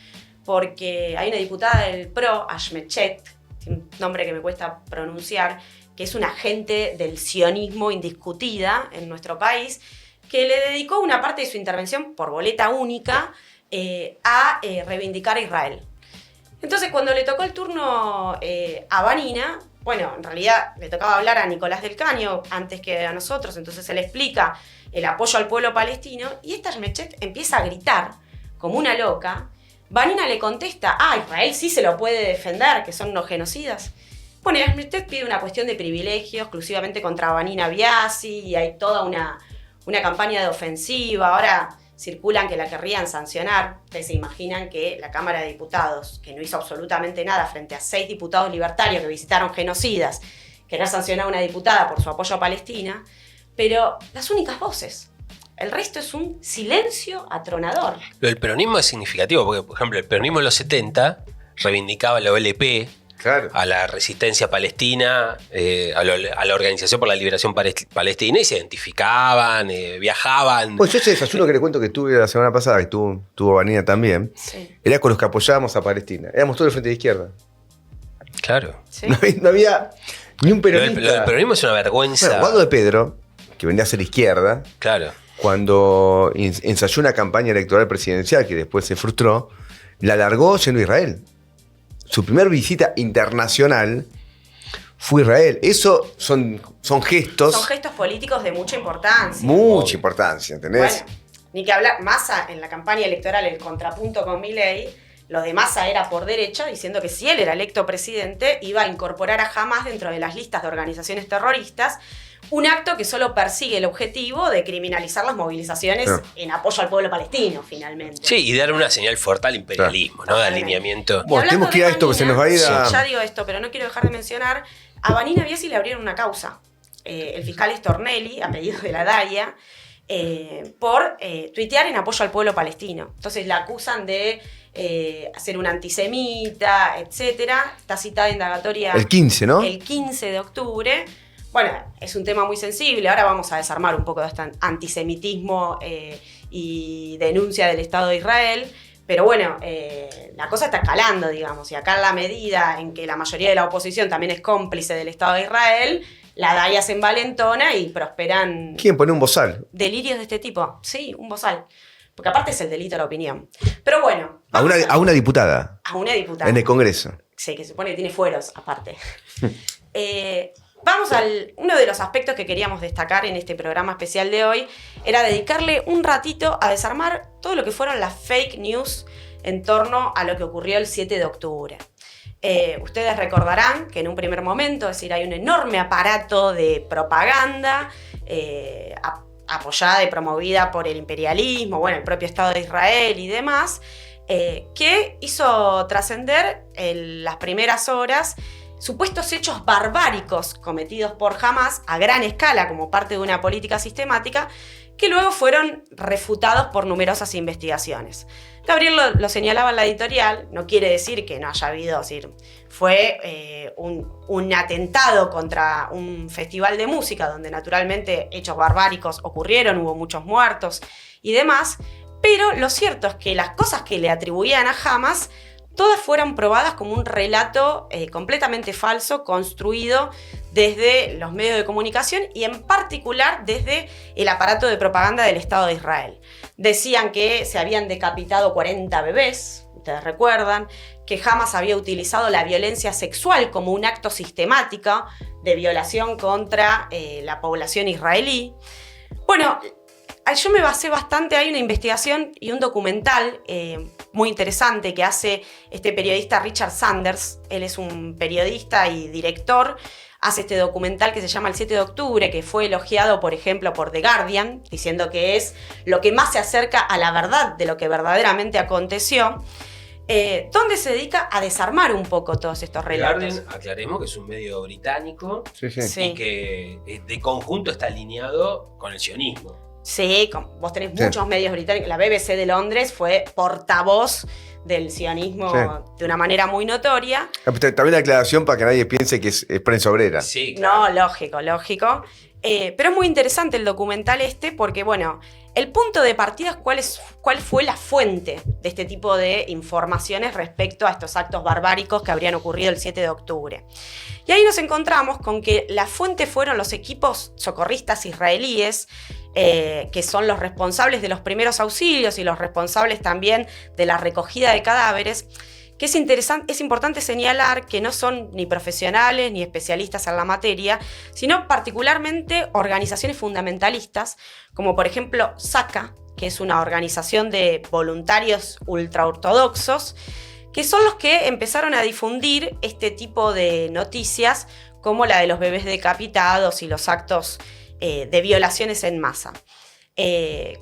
S3: porque hay una diputada del PRO, Ashmechet, un nombre que me cuesta pronunciar, que es una agente del sionismo indiscutida en nuestro país, que le dedicó una parte de su intervención por boleta única a reivindicar a Israel. Entonces, cuando le tocó el turno a Vanina, bueno, en realidad le tocaba hablar a Nicolás del Caño antes que a nosotros, entonces se le explica el apoyo al pueblo palestino, y esta Ashmechet empieza a gritar como una loca. Vanina le contesta, Israel sí se lo puede defender, que son unos genocidas. Bueno, y Ashmechet pide una cuestión de privilegio exclusivamente contra Vanina Biasi, y hay toda una campaña de ofensiva. Ahora circulan que la querrían sancionar. Ustedes se imaginan que la Cámara de Diputados, que no hizo absolutamente nada frente a 6 diputados libertarios que visitaron genocidas, querer sancionar a una diputada por su apoyo a Palestina, pero las únicas voces. El resto es un silencio atronador.
S1: Lo del peronismo es significativo, porque, por ejemplo, el peronismo en los 70 reivindicaba la OLP,
S2: claro,
S1: a la resistencia palestina, a la Organización por la Liberación Palestina, y se identificaban, viajaban.
S2: Pues yo ese desayuno que le cuento que tuve la semana pasada, que tuvo Vanina también, sí, era con los que apoyábamos a Palestina. Éramos todos del frente de izquierda.
S1: Claro.
S2: ¿Sí? No había ni un peronista.
S1: Lo del peronismo es una vergüenza.
S2: Bueno, Guado de Pedro, que vendría a ser izquierda,
S1: claro,
S2: cuando ensayó una campaña electoral presidencial que después se frustró, la largó yendo a Israel. Su primera visita internacional fue Israel. Eso son gestos.
S3: Son gestos políticos de mucha importancia.
S2: Mucha importancia, ¿entendés?
S3: Bueno, ni que hablar, Massa en la campaña electoral, el contrapunto con Milei, lo de Massa era por derecha, diciendo que si él era electo presidente, iba a incorporar a Hamas dentro de las listas de organizaciones terroristas, un acto que solo persigue el objetivo de criminalizar las movilizaciones en apoyo al pueblo palestino, finalmente.
S1: Sí, y dar una señal fuerte al imperialismo, ¿no? De alineamiento.
S2: Bueno, tenemos que ir a esto, que se nos va a ir a...
S3: Ya digo esto, pero no quiero dejar de mencionar, a Vanina Biasi le abrieron una causa. El fiscal Stornelli, a pedido de la DAIA, por tuitear en apoyo al pueblo palestino. Entonces la acusan de ser una antisemita, etcétera. Está citada indagatoria
S2: el 15, ¿no?
S3: El 15 de octubre. Bueno, es un tema muy sensible. Ahora vamos a desarmar un poco de este antisemitismo y denuncia del Estado de Israel. Pero bueno, la cosa está escalando, digamos. Y acá en la medida en que la mayoría de la oposición también es cómplice del Estado de Israel, la DAIA se envalentona y prosperan...
S2: ¿Quién pone un bozal?
S3: Delirios de este tipo. Sí, un bozal. Porque aparte es el delito de la opinión. Pero bueno.
S2: A una diputada.
S3: A una diputada.
S2: En el Congreso.
S3: Sí, que se supone que tiene fueros aparte. Vamos uno de los aspectos que queríamos destacar en este programa especial de hoy era dedicarle un ratito a desarmar todo lo que fueron las fake news en torno a lo que ocurrió el 7 de octubre. Ustedes recordarán que en un primer momento, es decir, hay un enorme aparato de propaganda apoyada y promovida por el imperialismo, bueno, el propio Estado de Israel y demás, que hizo trascender en las primeras horas supuestos hechos barbáricos cometidos por Hamas a gran escala como parte de una política sistemática que luego fueron refutados por numerosas investigaciones. Gabriel lo señalaba en la editorial, no quiere decir que no haya habido, es decir, fue un atentado contra un festival de música donde naturalmente hechos barbáricos ocurrieron, hubo muchos muertos y demás, pero lo cierto es que las cosas que le atribuían a Hamas todas fueron probadas como un relato completamente falso, construido desde los medios de comunicación y en particular desde el aparato de propaganda del Estado de Israel. Decían que se habían decapitado 40 bebés, ustedes recuerdan, que Hamas había utilizado la violencia sexual como un acto sistemático de violación contra la población israelí. Bueno, yo me basé bastante, hay una investigación y un documental muy interesante que hace este periodista Richard Sanders. Él es un periodista y director, hace este documental que se llama El 7 de octubre, que fue elogiado, por ejemplo, por The Guardian, diciendo que es lo que más se acerca a la verdad de lo que verdaderamente aconteció, donde se dedica a desarmar un poco todos estos relatos.
S1: The Guardian, aclaremos que es un medio británico
S3: Sí.
S1: y que de conjunto está alineado con el sionismo.
S3: Sí, vos tenés muchos medios británicos. La BBC de Londres fue portavoz del sionismo de una manera muy notoria.
S2: También la aclaración para que nadie piense que es prensa obrera.
S1: Sí, claro.
S3: No, lógico. Pero es muy interesante el documental porque, bueno, el punto de partida es cuál fue la fuente de este tipo de informaciones respecto a estos actos barbáricos que habrían ocurrido el 7 de octubre. Y ahí nos encontramos con que la fuente fueron los equipos socorristas israelíes, que son los responsables de los primeros auxilios y los responsables también de la recogida de cadáveres, que es importante señalar que no son ni profesionales ni especialistas en la materia, sino particularmente organizaciones fundamentalistas, como por ejemplo SACA, que es una organización de voluntarios ultraortodoxos, que son los que empezaron a difundir este tipo de noticias, como la de los bebés decapitados y los actos de violaciones en masa.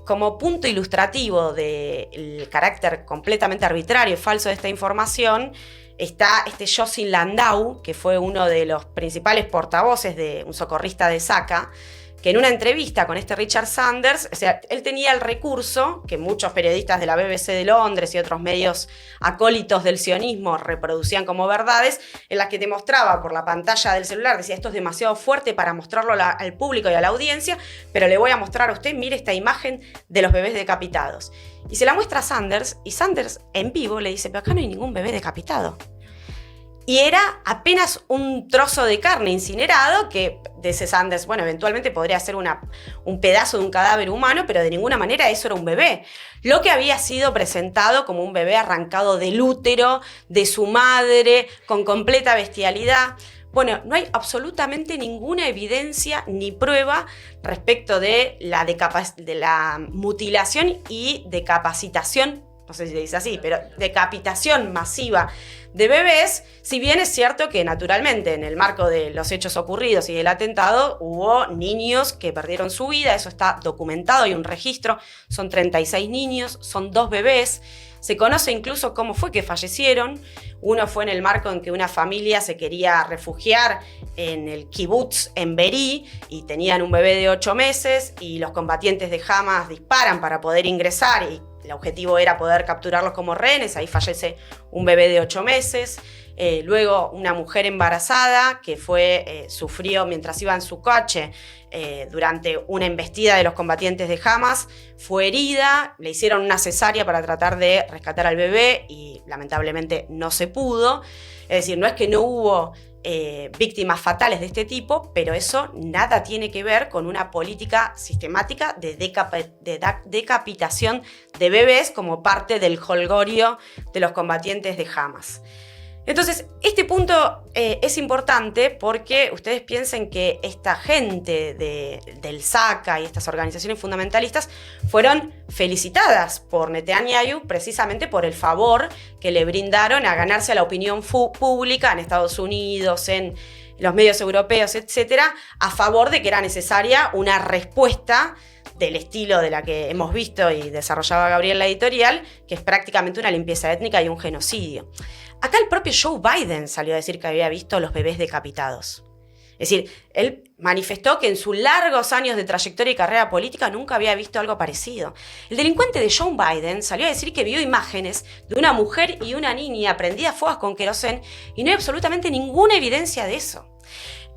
S3: Como punto ilustrativo del carácter completamente arbitrario y falso de esta información, está Jocelyn Landau, que fue uno de los principales portavoces de un socorrista de SACA, que en una entrevista con Richard Sanders, o sea, él tenía el recurso que muchos periodistas de la BBC de Londres y otros medios acólitos del sionismo reproducían como verdades, en las que te mostraba por la pantalla del celular, decía, esto es demasiado fuerte para mostrarlo al público y a la audiencia, pero le voy a mostrar a usted, mire esta imagen de los bebés decapitados. Y se la muestra a Sanders, y Sanders en vivo le dice, pero acá no hay ningún bebé decapitado. Y era apenas un trozo de carne incinerado que, dice Sanders, bueno, eventualmente podría ser un pedazo de un cadáver humano, pero de ninguna manera eso era un bebé. Lo que había sido presentado como un bebé arrancado del útero de su madre, con completa bestialidad. Bueno, no hay absolutamente ninguna evidencia ni prueba respecto de la mutilación y decapacitación, no sé si se dice así, pero decapitación masiva de bebés, si bien es cierto que naturalmente en el marco de los hechos ocurridos y del atentado hubo niños que perdieron su vida, eso está documentado, hay un registro, son 36 niños, son 2 bebés. Se conoce incluso cómo fue que fallecieron. Uno fue en el marco en que una familia se quería refugiar en el kibutz en Berí y tenían un bebé de 8 meses y los combatientes de Hamas disparan para poder ingresar y el objetivo era poder capturarlos como rehenes. Ahí fallece un bebé de 8 meses. Luego una mujer embarazada que sufrió mientras iba en su coche durante una embestida de los combatientes de Hamas, fue herida, le hicieron una cesárea para tratar de rescatar al bebé y lamentablemente no se pudo. Es decir, no es que no hubo víctimas fatales de este tipo, pero eso nada tiene que ver con una política sistemática de decapitación de bebés como parte del jolgorio de los combatientes de Hamas. Entonces, este punto es importante porque ustedes piensen que esta gente del SACA y estas organizaciones fundamentalistas fueron felicitadas por Netanyahu precisamente por el favor que le brindaron a ganarse a la opinión pública en Estados Unidos, en los medios europeos, etcétera, a favor de que era necesaria una respuesta del estilo de la que hemos visto y desarrollaba Gabriel la editorial, que es prácticamente una limpieza étnica y un genocidio. Acá el propio Joe Biden salió a decir que había visto los bebés decapitados. Es decir, él manifestó que en sus largos años de trayectoria y carrera política nunca había visto algo parecido. El delincuente de Joe Biden salió a decir que vio imágenes de una mujer y una niña prendidas a fuegos con querosén y no hay absolutamente ninguna evidencia de eso.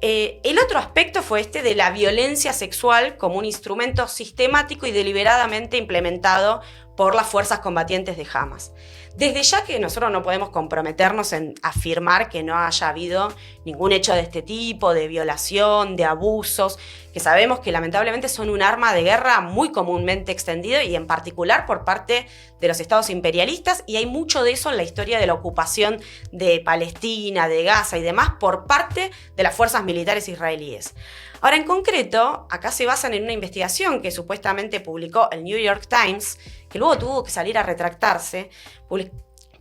S3: El otro aspecto fue este de la violencia sexual como un instrumento sistemático y deliberadamente implementado por las fuerzas combatientes de Hamas. Desde ya que nosotros no podemos comprometernos en afirmar que no haya habido ningún hecho de este tipo, de violación, de abusos, que sabemos que lamentablemente son un arma de guerra muy comúnmente extendido y en particular por parte de los estados imperialistas, y hay mucho de eso en la historia de la ocupación de Palestina, de Gaza y demás por parte de las fuerzas militares israelíes. Ahora, en concreto, acá se basan en una investigación que supuestamente publicó el New York Times, que luego tuvo que salir a retractarse.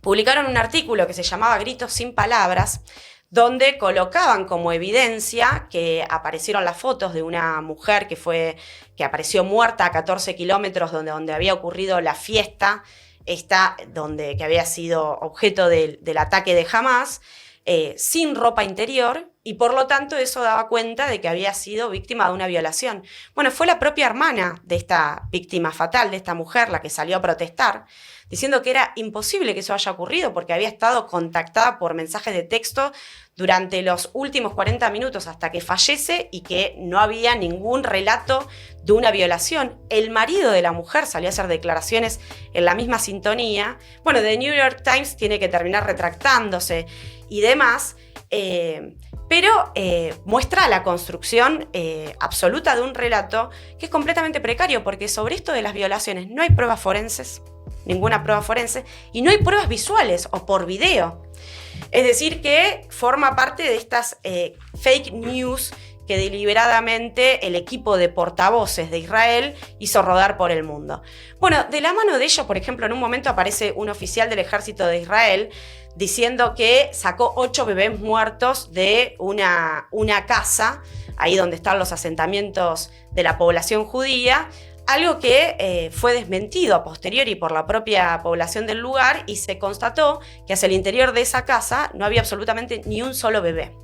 S3: Publicaron un artículo que se llamaba Gritos sin palabras, donde colocaban como evidencia que aparecieron las fotos de una mujer que apareció muerta a 14 kilómetros donde había ocurrido la fiesta, que había sido objeto del ataque de Hamas, sin ropa interior, y por lo tanto eso daba cuenta de que había sido víctima de una violación. Bueno, fue la propia hermana de esta víctima fatal, de esta mujer, la que salió a protestar, diciendo que era imposible que eso haya ocurrido porque había estado contactada por mensajes de texto durante los últimos 40 minutos hasta que fallece y que no había ningún relato de una violación. El marido de la mujer salió a hacer declaraciones en la misma sintonía. Bueno, The New York Times tiene que terminar retractándose y demás, pero muestra la construcción absoluta de un relato que es completamente precario, porque sobre esto de las violaciones no hay pruebas forenses, ninguna prueba forense, y no hay pruebas visuales o por video. Es decir, que forma parte de estas fake news que deliberadamente el equipo de portavoces de Israel hizo rodar por el mundo. Bueno, de la mano de ello, por ejemplo, en un momento aparece un oficial del ejército de Israel diciendo que sacó 8 bebés muertos de una casa, ahí donde están los asentamientos de la población judía, algo que fue desmentido a posteriori por la propia población del lugar, y se constató que hacia el interior de esa casa no había absolutamente ni un solo bebé.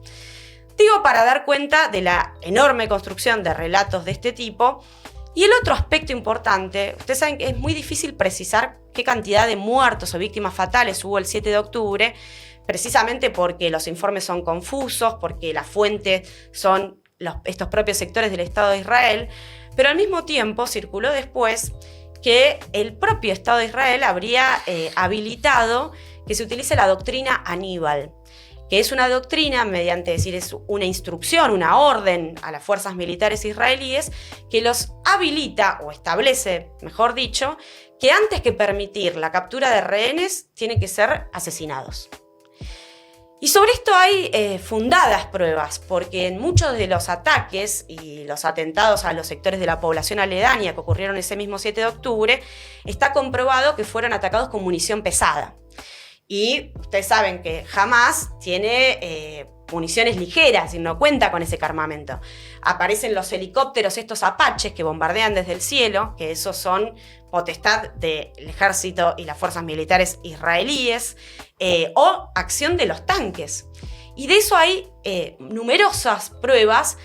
S3: Digo, para dar cuenta de la enorme construcción de relatos de este tipo. Y el otro aspecto importante, ustedes saben que es muy difícil precisar qué cantidad de muertos o víctimas fatales hubo el 7 de octubre, precisamente porque los informes son confusos, porque las fuentes son estos propios sectores del Estado de Israel, pero al mismo tiempo circuló después que el propio Estado de Israel habría habilitado que se utilice la doctrina Aníbal, que es una doctrina es una instrucción, una orden a las fuerzas militares israelíes que los habilita o establece, mejor dicho, que antes que permitir la captura de rehenes tienen que ser asesinados. Y sobre esto hay fundadas pruebas, porque en muchos de los ataques y los atentados a los sectores de la población aledaña que ocurrieron ese mismo 7 de octubre, está comprobado que fueron atacados con munición pesada. Y ustedes saben que Hamás tiene municiones ligeras y no cuenta con ese armamento. Aparecen los helicópteros, estos Apaches que bombardean desde el cielo, que esos son potestad del ejército y las fuerzas militares israelíes, o acción de los tanques. Y de eso hay numerosas pruebas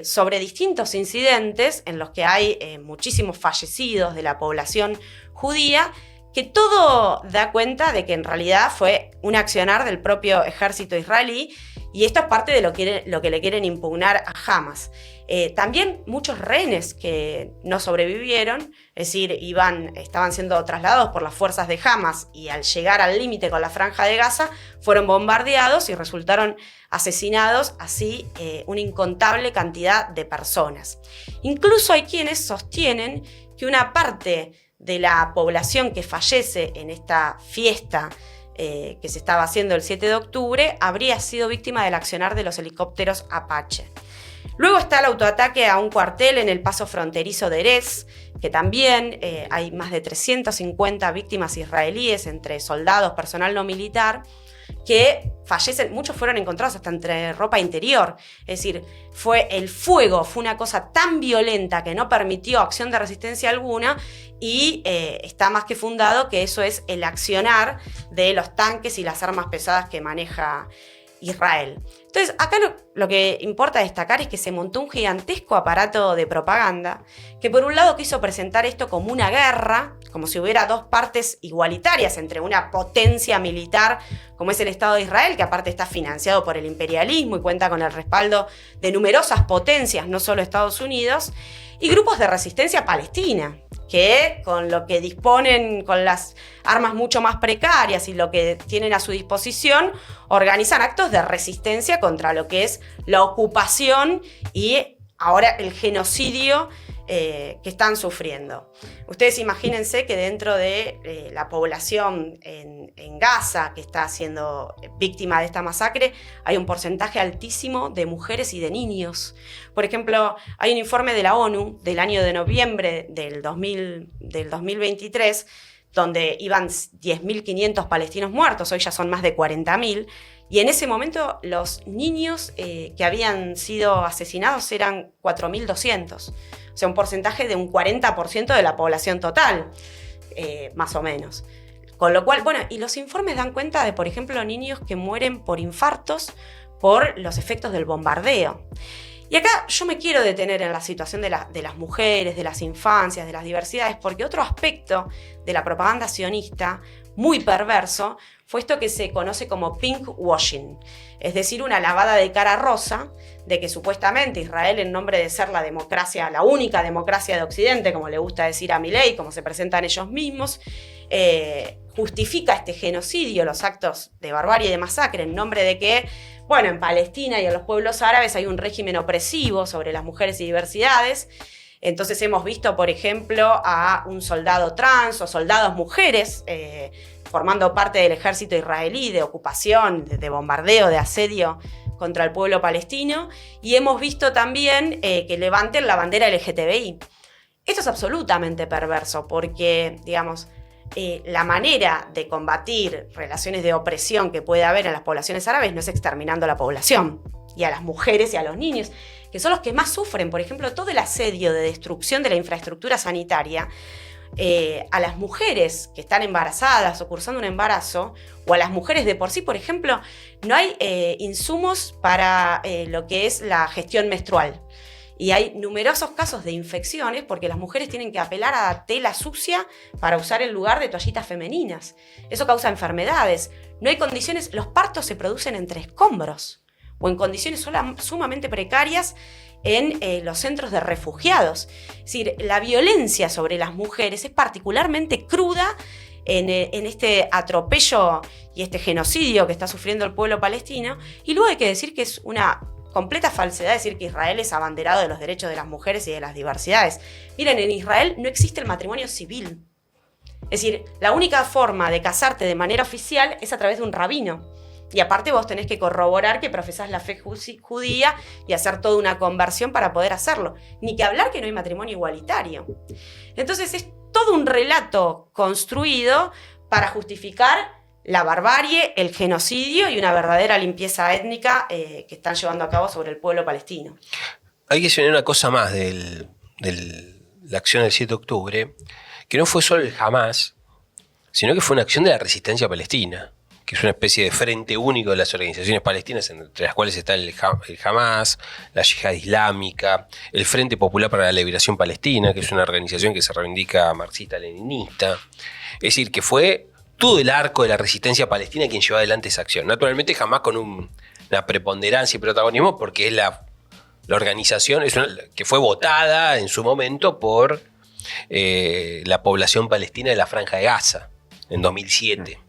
S3: sobre distintos incidentes en los que hay muchísimos fallecidos de la población judía, que todo da cuenta de que en realidad fue un accionar del propio ejército israelí, y esto es parte de lo que le quieren impugnar a Hamás. También muchos rehenes que no sobrevivieron, es decir, estaban siendo trasladados por las fuerzas de Hamás y al llegar al límite con la Franja de Gaza fueron bombardeados y resultaron asesinados así una incontable cantidad de personas. Incluso hay quienes sostienen que una parte de la población que fallece en esta fiesta que se estaba haciendo el 7 de octubre habría sido víctima del accionar de los helicópteros Apache. Luego está el autoataque a un cuartel en el paso fronterizo de Erez, que también hay más de 350 víctimas israelíes entre soldados, personal no militar, que fallecen. Muchos fueron encontrados hasta entre ropa interior. Es decir, el fuego fue una cosa tan violenta que no permitió acción de resistencia alguna, y está más que fundado que eso es el accionar de los tanques y las armas pesadas que maneja Israel. Entonces, acá lo que importa destacar es que se montó un gigantesco aparato de propaganda que por un lado quiso presentar esto como una guerra, como si hubiera dos partes igualitarias entre una potencia militar como es el Estado de Israel, que aparte está financiado por el imperialismo y cuenta con el respaldo de numerosas potencias, no solo Estados Unidos, y grupos de resistencia palestina, que con lo que disponen, con las armas mucho más precarias y lo que tienen a su disposición, organizan actos de resistencia contra lo que es la ocupación y ahora el genocidio que están sufriendo. Ustedes imagínense que dentro de la población en Gaza, que está siendo víctima de esta masacre, hay un porcentaje altísimo de mujeres y de niños. Por ejemplo, hay un informe de la ONU del año de noviembre del 2023, donde iban 10.500 palestinos muertos, hoy ya son más de 40.000, y en ese momento los niños que habían sido asesinados eran 4.200. O sea, un porcentaje de un 40% de la población total, más o menos. Con lo cual, bueno, y los informes dan cuenta de, por ejemplo, niños que mueren por infartos por los efectos del bombardeo. Y acá yo me quiero detener en la situación de las mujeres, de las infancias, de las diversidades, porque otro aspecto de la propaganda sionista, muy perverso, fue esto que se conoce como pink washing, es decir, una lavada de cara rosa de que supuestamente Israel, en nombre de ser la democracia, la única democracia de Occidente, como le gusta decir a Milei, como se presentan ellos mismos, justifica este genocidio, los actos de barbarie y de masacre, en nombre de que, bueno, en Palestina y en los pueblos árabes hay un régimen opresivo sobre las mujeres y diversidades. Entonces hemos visto, por ejemplo, a un soldado trans o soldados mujeres formando parte del ejército israelí de ocupación, de bombardeo, de asedio contra el pueblo palestino, y hemos visto también que levanten la bandera LGTBI. Esto es absolutamente perverso porque, digamos, la manera de combatir relaciones de opresión que puede haber en las poblaciones árabes no es exterminando a la población y a las mujeres y a los niños, que son los que más sufren. Por ejemplo, todo el asedio de destrucción de la infraestructura sanitaria a las mujeres que están embarazadas o cursando un embarazo, o a las mujeres de por sí, por ejemplo, no hay insumos para lo que es la gestión menstrual. Y hay numerosos casos de infecciones porque las mujeres tienen que apelar a tela sucia para usar en lugar de toallitas femeninas. Eso causa enfermedades. No hay condiciones, los partos se producen entre escombros o en condiciones sumamente precarias en los centros de refugiados. Es decir, la violencia sobre las mujeres es particularmente cruda en este atropello y este genocidio que está sufriendo el pueblo palestino. Y luego hay que decir que es una completa falsedad decir que Israel es abanderado de los derechos de las mujeres y de las diversidades. Miren, en Israel no existe el matrimonio civil. Es decir, la única forma de casarte de manera oficial es a través de un rabino. Y aparte vos tenés que corroborar que profesás la fe judía y hacer toda una conversión para poder hacerlo. Ni que hablar que no hay matrimonio igualitario. Entonces es todo un relato construido para justificar la barbarie, el genocidio y una verdadera limpieza étnica que están llevando a cabo sobre el pueblo palestino.
S1: Hay que señalar una cosa más de la acción del 7 de octubre, que no fue solo el Hamas, sino que fue una acción de la resistencia palestina, que es una especie de frente único de las organizaciones palestinas, entre las cuales está el Hamas, la Yihad Islámica, el Frente Popular para la Liberación Palestina, que es una organización que se reivindica marxista-leninista. Es decir, que fue todo el arco de la resistencia palestina quien llevó adelante esa acción. Naturalmente Hamas con una preponderancia y protagonismo, porque es la organización que fue votada en su momento por la población palestina de la Franja de Gaza en 2007.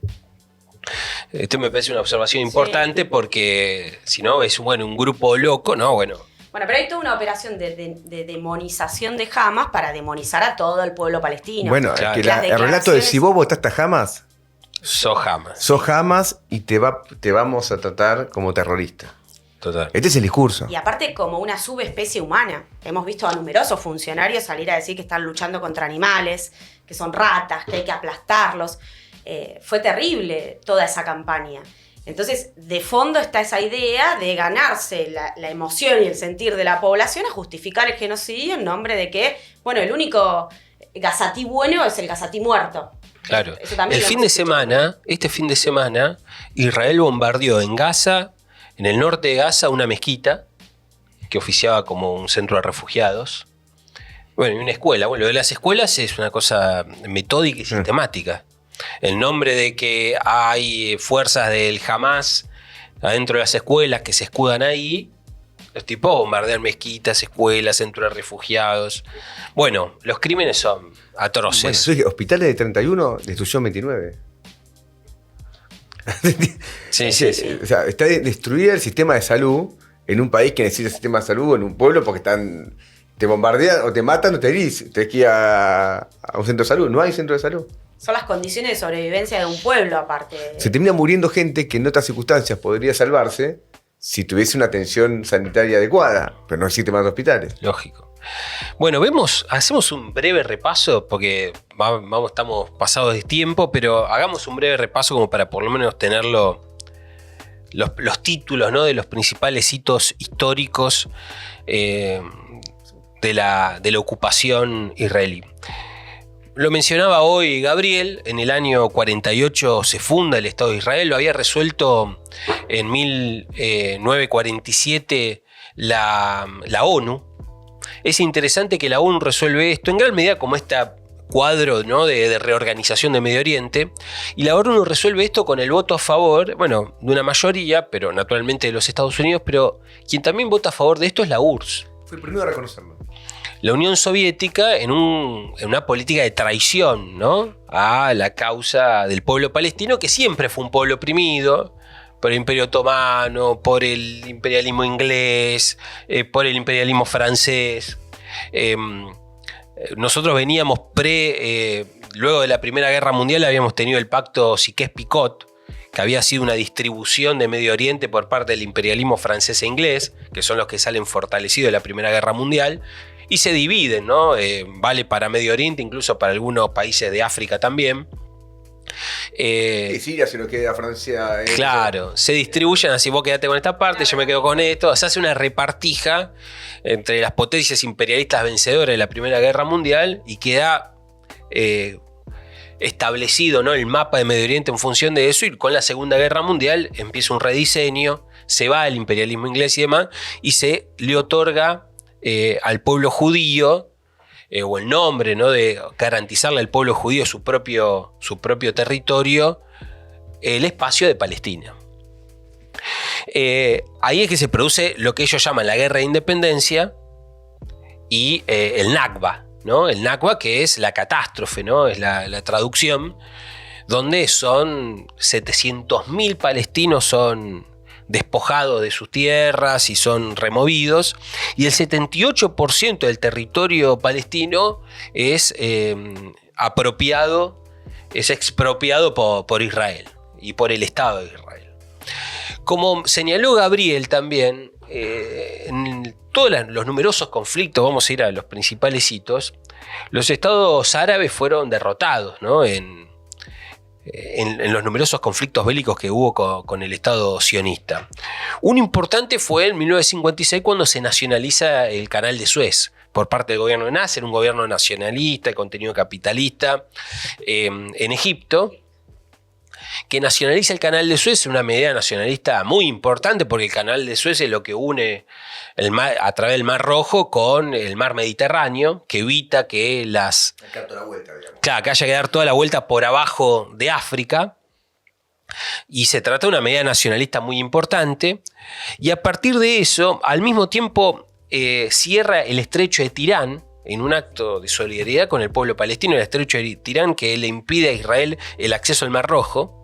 S1: Esto me parece una observación importante, porque si no es un grupo loco, ¿no? Bueno,
S3: pero hay toda una operación de demonización de Hamas para demonizar a todo el pueblo palestino.
S2: Bueno, claro. El relato de si vos votaste a Hamas,
S1: sos Hamas.
S2: Sos Hamas y te vamos a tratar como terrorista.
S1: Total.
S2: Este es el discurso.
S3: Y aparte como una subespecie humana. Hemos visto a numerosos funcionarios salir a decir que están luchando contra animales, que son ratas, que hay que aplastarlos. Fue terrible toda esa campaña. Entonces, de fondo está esa idea de ganarse la emoción y el sentir de la población a justificar el genocidio en nombre de que, el único gazatí bueno es el gazatí muerto.
S1: Claro. Este fin de semana, Israel bombardeó en Gaza, en el norte de Gaza, una mezquita que oficiaba como un centro de refugiados. Y una escuela. Lo de las escuelas es una cosa metódica y sistemática. El nombre de que hay fuerzas del Hamas adentro de las escuelas que se escudan ahí, los tipos bombardean mezquitas, escuelas, centros de refugiados. Los crímenes son atroces.
S2: Hospitales de 31 destruyó 29.
S1: Sí.
S2: O sea, está destruida el sistema de salud en un país que necesita sistema de salud, en un pueblo, porque te bombardean o te matan o te herís. Tenés que ir a un centro de salud. No hay centro de salud.
S3: Son las condiciones de sobrevivencia de un pueblo, aparte.
S2: Se termina muriendo gente que en otras circunstancias podría salvarse si tuviese una atención sanitaria adecuada, pero no existen más hospitales.
S1: Lógico. Hacemos un breve repaso, porque estamos pasados de tiempo, pero hagamos un breve repaso como para por lo menos tener los títulos, ¿no?, de los principales hitos históricos de la ocupación israelí. Lo mencionaba hoy Gabriel, en el año 48 se funda el Estado de Israel, lo había resuelto en 1947 la ONU. Es interesante que la ONU resuelve esto en gran medida como este cuadro, ¿no?, de reorganización de Medio Oriente, y la ONU resuelve esto con el voto a favor, de una mayoría, pero naturalmente de los Estados Unidos, pero quien también vota a favor de esto es la URSS.
S2: Fue el primero a reconocerlo.
S1: La Unión Soviética en una política de traición, ¿no?, a la causa del pueblo palestino, que siempre fue un pueblo oprimido por el Imperio Otomano, por el imperialismo inglés, por el imperialismo francés. Nosotros veníamos luego de la Primera Guerra Mundial habíamos tenido el pacto Sykes-Picot, que había sido una distribución de Medio Oriente por parte del imperialismo francés e inglés, que son los que salen fortalecidos de la Primera Guerra Mundial, y se dividen, ¿no? Vale para Medio Oriente, incluso para algunos países de África también.
S2: Y Siria se lo queda a Francia.
S1: Claro, se distribuyen así, vos quedate con esta parte, yo me quedo con esto. Se hace una repartija entre las potencias imperialistas vencedoras de la Primera Guerra Mundial y queda establecido, ¿no?, el mapa de Medio Oriente en función de eso, y con la Segunda Guerra Mundial empieza un rediseño, se va el imperialismo inglés y demás, y se le otorga al pueblo judío, o el nombre, ¿no?, de garantizarle al pueblo judío su propio territorio, el espacio de Palestina. Ahí es que se produce lo que ellos llaman la Guerra de Independencia y el Nakba, ¿no? El Nakba, que es la catástrofe, ¿no?, es la traducción, donde son 700.000 palestinos son despojados de sus tierras y son removidos, y el 78% del territorio palestino es expropiado por Israel y por el Estado de Israel. como señaló Gabriel también, en todos los numerosos conflictos, vamos a ir a los principales hitos, los estados árabes fueron derrotados, ¿no? en los numerosos conflictos bélicos que hubo con el Estado sionista. Un importante fue en 1956 cuando se nacionaliza el Canal de Suez por parte del gobierno de Nasser, un gobierno nacionalista, de contenido capitalista, en Egipto, que nacionaliza el Canal de Suez, una medida nacionalista muy importante porque el Canal de Suez es lo que une a través del Mar Rojo con el Mar Mediterráneo, que evita que Claro, que haya que dar toda la vuelta por abajo de África. Y se trata de una medida nacionalista muy importante. Y a partir de eso, al mismo tiempo, cierra el estrecho de Tirán, en un acto de solidaridad con el pueblo palestino, el estrecho de Tirán, que le impide a Israel el acceso al Mar Rojo.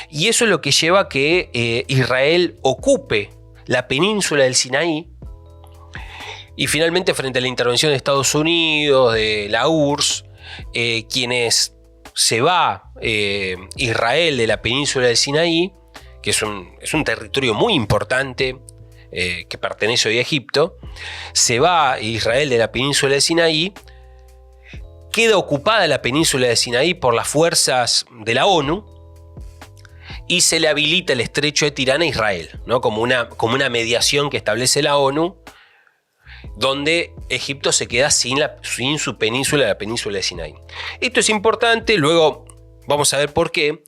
S1: Y eso es lo que lleva a que Israel ocupe la península del Sinaí. Y finalmente, frente a la intervención de Estados Unidos, de la URSS, quienes se va Israel de la península del Sinaí, que es un territorio muy importante que pertenece hoy a Egipto, se va Israel de la península del Sinaí, queda ocupada la península del Sinaí por las fuerzas de la ONU y se le habilita el estrecho de Tirán a Israel, ¿no? como una mediación que establece la ONU, donde Egipto se queda sin su península, la península de Sinaí. Esto es importante, luego vamos a ver por qué.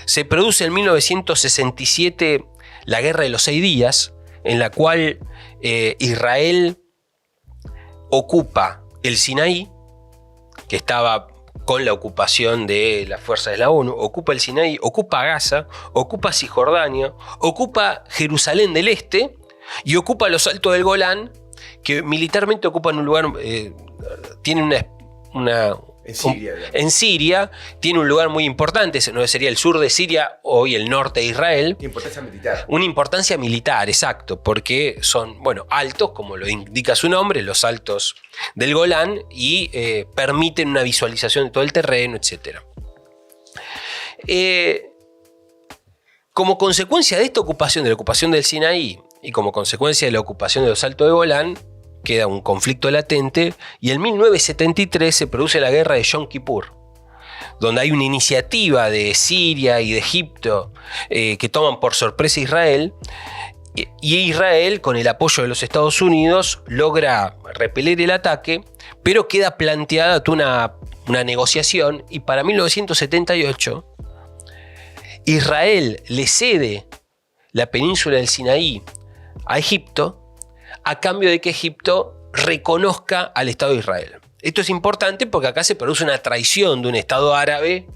S1: Se produce en 1967 la Guerra de los 6 días, en la cual Israel ocupa el Sinaí, que estaba con la ocupación de las fuerzas de la ONU, ocupa el Sinaí, ocupa Gaza, ocupa Cisjordania, ocupa Jerusalén del Este y ocupa los Altos del Golán, que militarmente ocupan un lugar, tienen en Siria, tiene un lugar muy importante, sería el sur de Siria, hoy el norte de Israel.
S2: Importancia militar.
S1: Una importancia militar, exacto, porque son, altos, como lo indica su nombre, los Altos del Golán, y permiten una visualización de todo el terreno, etc. Como consecuencia de esta ocupación, de la ocupación del Sinaí, y como consecuencia de la ocupación de los Altos de Golán, queda un conflicto latente, y en 1973 se produce la guerra de Yom Kippur, donde hay una iniciativa de Siria y de Egipto que toman por sorpresa a Israel, y Israel, con el apoyo de los Estados Unidos, logra repeler el ataque, pero queda planteada toda una negociación, y para 1978 Israel le cede la península del Sinaí a Egipto, a cambio de que Egipto reconozca al Estado de Israel. Esto es importante porque acá se produce una traición de un Estado árabe,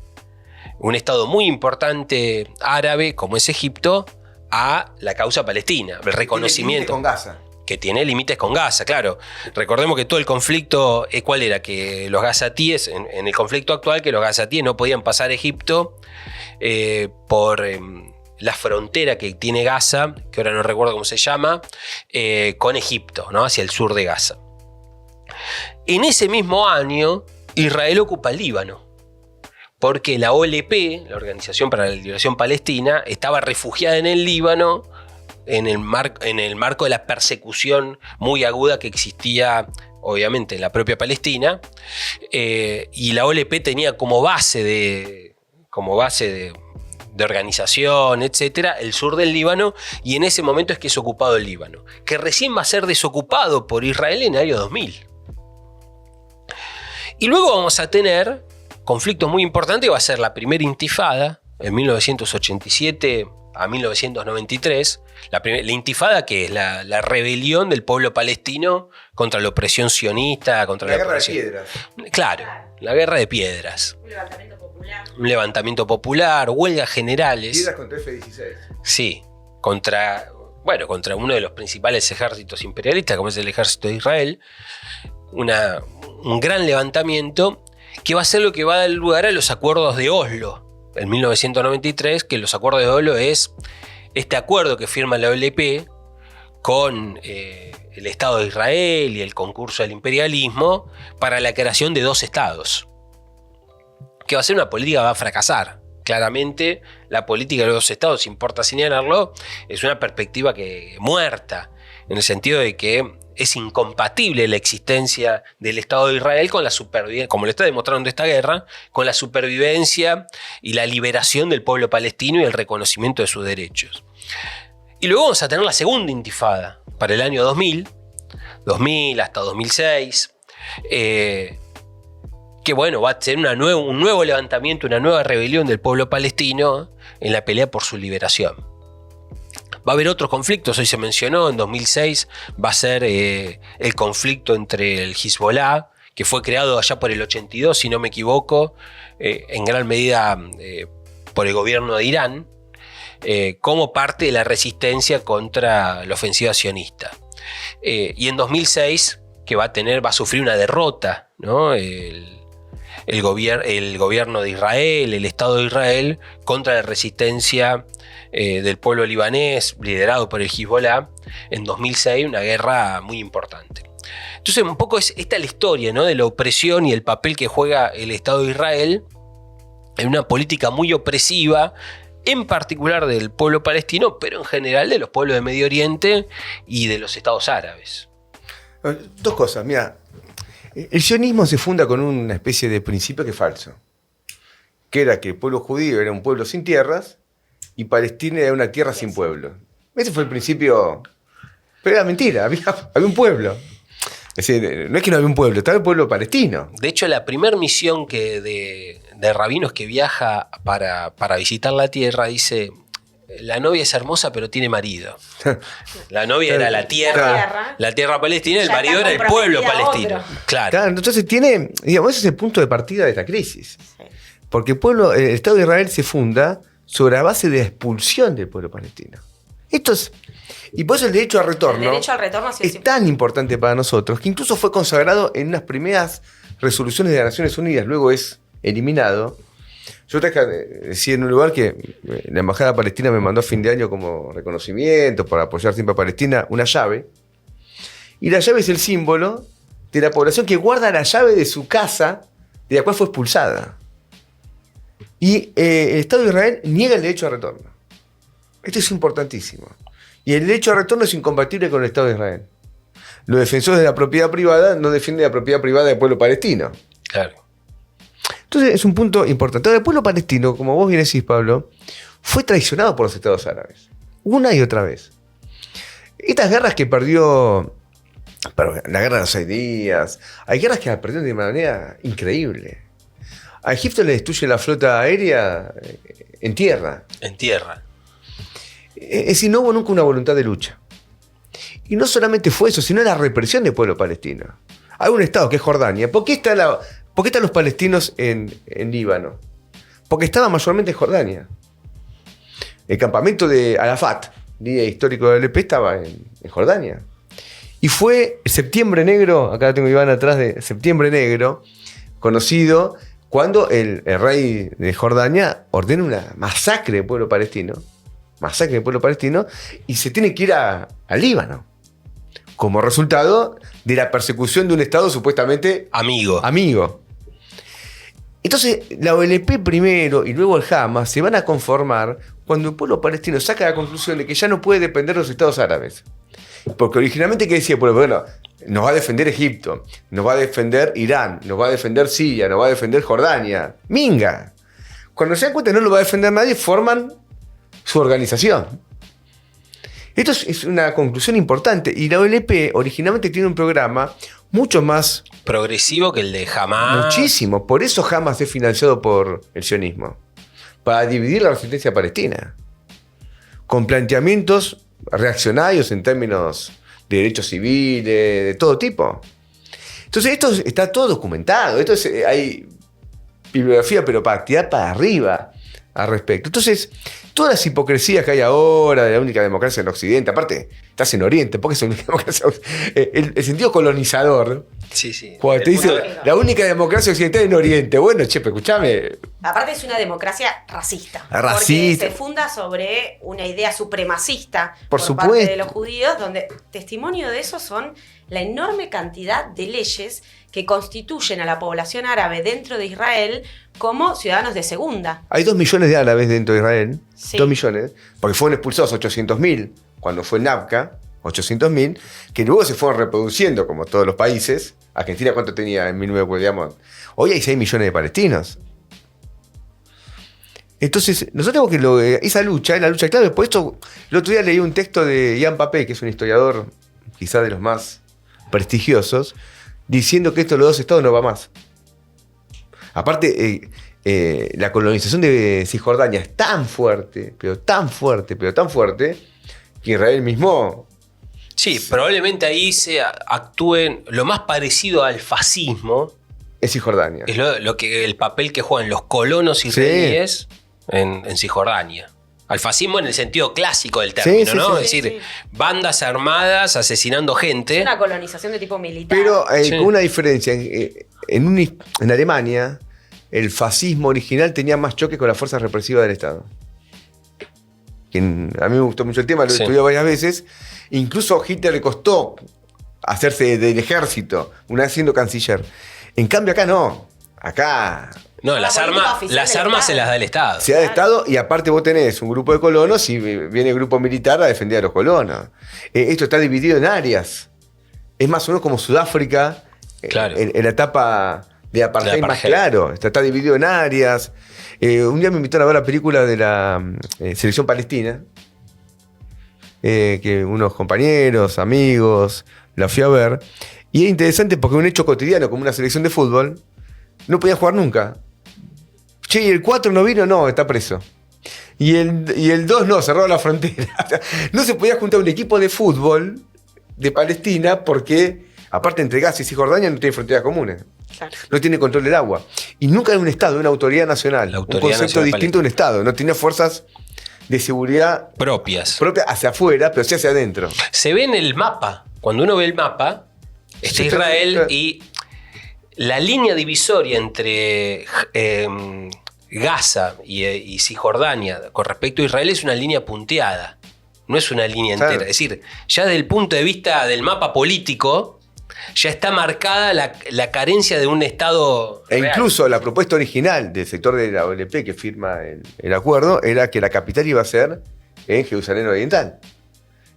S1: un Estado muy importante árabe como es Egipto, a la causa palestina, el reconocimiento. Que tiene límites con Gaza, claro. Recordemos que todo el conflicto, ¿cuál era? Que los gazatíes, en el conflicto actual, que los gazatíes no podían pasar a Egipto por la frontera que tiene Gaza, que ahora no recuerdo cómo se llama, con Egipto, ¿no? Hacia el sur de Gaza. En ese mismo año, Israel ocupa el Líbano, porque la OLP, la Organización para la Liberación Palestina, estaba refugiada en el Líbano en el marco de la persecución muy aguda que existía, obviamente, en la propia Palestina, y la OLP tenía como base de organización, etcétera, el sur del Líbano, y en ese momento es que es ocupado el Líbano, que recién va a ser desocupado por Israel en el año 2000. Y luego vamos a tener conflictos muy importantes, que va a ser la primera intifada, en 1987 a 1993, la intifada, que es la rebelión del pueblo palestino contra la opresión sionista, contra la
S2: guerra de piedras.
S1: Claro, la guerra de piedras. Un levantamiento popular, huelgas generales.
S2: Piedras contra F-16.
S1: Sí, contra uno de los principales ejércitos imperialistas, como es el ejército de Israel. Un gran levantamiento que va a ser lo que va a dar lugar a los acuerdos de Oslo en 1993, que los acuerdos de Oslo es este acuerdo que firma la OLP con el Estado de Israel y el concurso del imperialismo para la creación de 2 estados, que va a ser una política que va a fracasar. claramente la política de los estados, importa señalarlo, es una perspectiva que muerta, en el sentido de que es incompatible la existencia del Estado de Israel con la supervivencia, como lo está demostrando esta guerra, con la supervivencia y la liberación del pueblo palestino y el reconocimiento de sus derechos. Y luego vamos a tener la segunda intifada para el año 2000 hasta 2006, que bueno, va a ser un nuevo levantamiento, una nueva rebelión del pueblo palestino en la pelea por su liberación. Va a haber otros conflictos, hoy se mencionó, en 2006 va a ser el conflicto entre el Hezbollah, que fue creado allá por el 82, si no me equivoco, en gran medida por el gobierno de Irán, como parte de la resistencia contra la ofensiva sionista. Y en 2006, que va a sufrir una derrota, ¿no? El gobierno de Israel, el Estado de Israel, contra la resistencia del pueblo libanés, liderado por el Hezbollah, en 2006, una guerra muy importante. Entonces, un poco esta es la historia, ¿no? De la opresión y el papel que juega el Estado de Israel en una política muy opresiva, en particular del pueblo palestino, pero en general de los pueblos de Medio Oriente y de los estados árabes.
S2: Dos cosas, mira. El sionismo se funda con una especie de principio que es falso, que era que el pueblo judío era un pueblo sin tierras y Palestina era una tierra sin pueblo. Ese fue el principio, pero era mentira, había un pueblo. Es decir, no es que no había un pueblo, estaba el pueblo palestino.
S1: De hecho, la primera misión de rabinos que viaja para visitar la tierra dice: la novia es hermosa pero tiene marido. La novia era la tierra palestina, el marido era el pueblo palestino.
S2: Claro, entonces ese es el punto de partida de esta crisis. Sí. Porque el Estado de Israel se funda sobre la base de la expulsión del pueblo palestino. Y por eso el derecho al retorno, es tan importante para nosotros, que incluso fue consagrado en unas primeras resoluciones de las Naciones Unidas, luego es eliminado. Yo decía en un lugar que la Embajada Palestina me mandó a fin de año como reconocimiento para apoyar siempre a Palestina una llave. Y la llave es el símbolo de la población que guarda la llave de su casa de la cual fue expulsada. Y el Estado de Israel niega el derecho al retorno. Esto es importantísimo. Y el derecho al retorno es incompatible con el Estado de Israel. Los defensores de la propiedad privada no defienden la propiedad privada del pueblo palestino.
S1: Claro.
S2: Entonces es un punto importante. Ahora, el pueblo palestino, como vos bien decís, Pablo, fue traicionado por los estados árabes. Una y otra vez. Estas guerras que perdió, la guerra de los 6 días, hay guerras que la perdieron de manera increíble. A Egipto le destruye la flota aérea en tierra.
S1: En tierra.
S2: Es decir, no hubo nunca una voluntad de lucha. Y no solamente fue eso, sino la represión del pueblo palestino. Hay un estado que es Jordania. ¿Por qué están los palestinos en Líbano? Porque estaban mayormente en Jordania. El campamento de Arafat, día histórico de LP, estaba en Jordania. Y fue el Septiembre Negro, acá tengo Iván atrás de Septiembre Negro, conocido cuando el rey de Jordania ordena una masacre del pueblo palestino. Y se tiene que ir al Líbano. Como resultado de la persecución de un Estado supuestamente amigo. Entonces, la OLP primero y luego el Hamas se van a conformar cuando el pueblo palestino saca la conclusión de que ya no puede depender de los Estados árabes. Porque originalmente, ¿qué decía el pueblo? Bueno, nos va a defender Egipto, nos va a defender Irán, nos va a defender Siria, nos va a defender Jordania. ¡Minga! Cuando se dan cuenta que no lo va a defender nadie, forman su organización. Esto es una conclusión importante. Y la OLP originalmente tiene un programa mucho más
S1: progresivo que el de Hamas.
S2: Muchísimo. Por eso Hamas es financiado por el sionismo. Para dividir la resistencia palestina. Con planteamientos reaccionarios en términos de derechos civiles, de todo tipo. Entonces esto está todo documentado. Hay bibliografía, pero para tirar para arriba al respecto. Entonces, todas las hipocresías que hay ahora de la única democracia en Occidente, aparte, estás en Oriente, ¿por qué es la única democracia? El sentido colonizador.
S1: Sí.
S2: Cuando te dice la única democracia occidental en Oriente. Bueno, pero escuchame.
S3: Aparte es una democracia racista.
S2: Racista.
S3: Porque se funda sobre una idea supremacista
S2: por
S3: parte
S2: supuesto.
S3: de los judíos, donde testimonio de eso son la enorme cantidad de leyes que constituyen a la población árabe dentro de Israel como ciudadanos de segunda.
S2: Hay 2 millones de árabes dentro de Israel.
S3: Sí.
S2: 2 millones. Porque fueron expulsados 800.000 cuando fue el NABCA. 800.000, que luego se fueron reproduciendo como todos los países. Argentina, ¿cuánto tenía en 1940? Digamos? Hoy hay 6 millones de palestinos. Entonces, nosotros tenemos que esa lucha es la lucha clave. Por esto, el otro día leí un texto de Ian Papé, que es un historiador quizás de los más prestigiosos, diciendo que esto de los 2 estados no va más. Aparte, la colonización de Cisjordania es tan fuerte, pero tan fuerte, que Israel mismo...
S1: Sí, probablemente ahí se actúen lo más parecido al fascismo.
S2: Es Cisjordania.
S1: Es el papel que juegan los colonos israelíes en Cisjordania. Al fascismo en el sentido clásico del término, ¿no? Es decir, bandas armadas asesinando gente.
S3: Es una colonización de tipo militar.
S2: Pero con una diferencia. En Alemania, el fascismo original tenía más choque con las fuerzas represivas del Estado. A mí me gustó mucho el tema, lo he estudiado varias veces. Incluso Hitler le costó hacerse del ejército, una vez siendo canciller. En cambio acá no. Acá...
S1: No, las armas se las da el Estado.
S2: Se da el Estado y aparte vos tenés un grupo de colonos y viene el grupo militar a defender a los colonos. Esto está dividido en áreas. Es más o menos como Sudáfrica,
S1: claro,
S2: en la etapa de apartheid más claro. Está dividido en áreas. Un día me invitaron a ver la película de la selección palestina, que unos compañeros, amigos, la fui a ver. Y es interesante porque un hecho cotidiano, como una selección de fútbol, no podía jugar nunca. Che, ¿y el 4 no vino? No, está preso. Y el 2 no, cerró la frontera. O sea, no se podía juntar un equipo de fútbol de Palestina porque, aparte entre Gaza y Cisjordania, no tiene fronteras comunes. Claro. No tiene control del agua. Y nunca hay un Estado, una autoridad nacional. Un concepto distinto de un Estado. No tiene fuerzas de seguridad
S1: propias
S2: hacia afuera, pero sí hacia adentro.
S1: Se ve en el mapa. Cuando uno ve el mapa, está Israel y la línea divisoria entre Gaza y Cisjordania con respecto a Israel es una línea punteada. No es una línea entera. Es decir, ya desde el punto de vista del mapa político, ya está marcada la carencia de un Estado real.
S2: Incluso la propuesta original del sector de la OLP que firma el acuerdo era que la capital iba a ser en Jerusalén Oriental,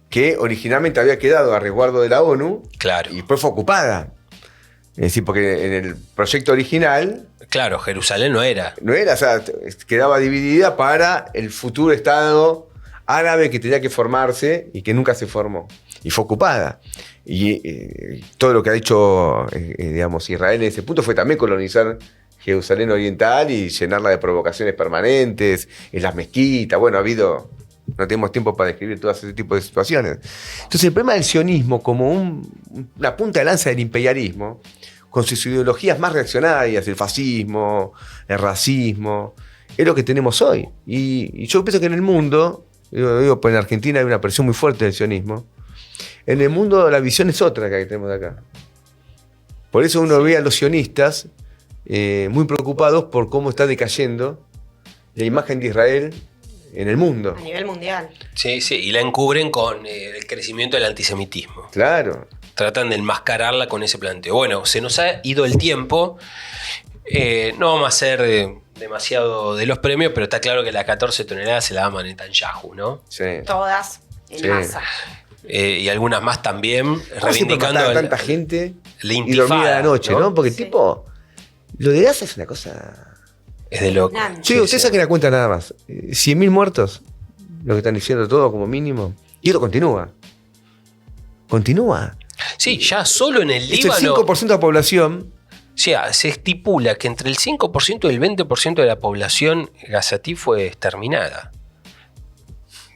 S2: que originalmente había quedado a resguardo de la ONU,
S1: claro,
S2: y después fue ocupada. Es decir, porque en el proyecto original...
S1: Claro, Jerusalén no era.
S2: No era, o sea, quedaba dividida para el futuro Estado árabe que tenía que formarse y que nunca se formó. Y fue ocupada. Y todo lo que ha hecho digamos, Israel en ese punto fue también colonizar Jerusalén Oriental y llenarla de provocaciones permanentes, en las mezquitas. Bueno, no tenemos tiempo para describir todo ese tipo de situaciones. Entonces el problema del sionismo como una punta de lanza del imperialismo, con sus ideologías más reaccionarias, el fascismo, el racismo, es lo que tenemos hoy. Y yo pienso que en el mundo, digo, pues en Argentina hay una presión muy fuerte del sionismo. En el mundo la visión es otra que tenemos de acá. Por eso uno ve a los sionistas muy preocupados por cómo está decayendo la imagen de Israel en el mundo.
S3: A nivel mundial.
S1: Sí, y la encubren con el crecimiento del antisemitismo.
S2: Claro.
S1: Tratan de enmascararla con ese planteo. Bueno, se nos ha ido el tiempo. No vamos a hacer demasiado de los premios, pero está claro que las 14 toneladas se la da a Netanyahu, ¿no?
S2: Sí.
S3: Todas en masa.
S1: Y algunas más también, reivindicando
S2: a tanta gente
S1: la
S2: y dormir a la noche, ¿no? Porque tipo, lo de Gaza es una cosa...
S1: Es de loco.
S2: Sí, ustedes saquen la cuenta nada más. 100.000 muertos, lo que están diciendo todo como mínimo. Y esto continúa. Continúa.
S1: Sí, ya solo en el Líbano...
S2: El 5% de la población...
S1: O sea, se estipula que entre el 5% y el 20% de la población gazatí fue exterminada.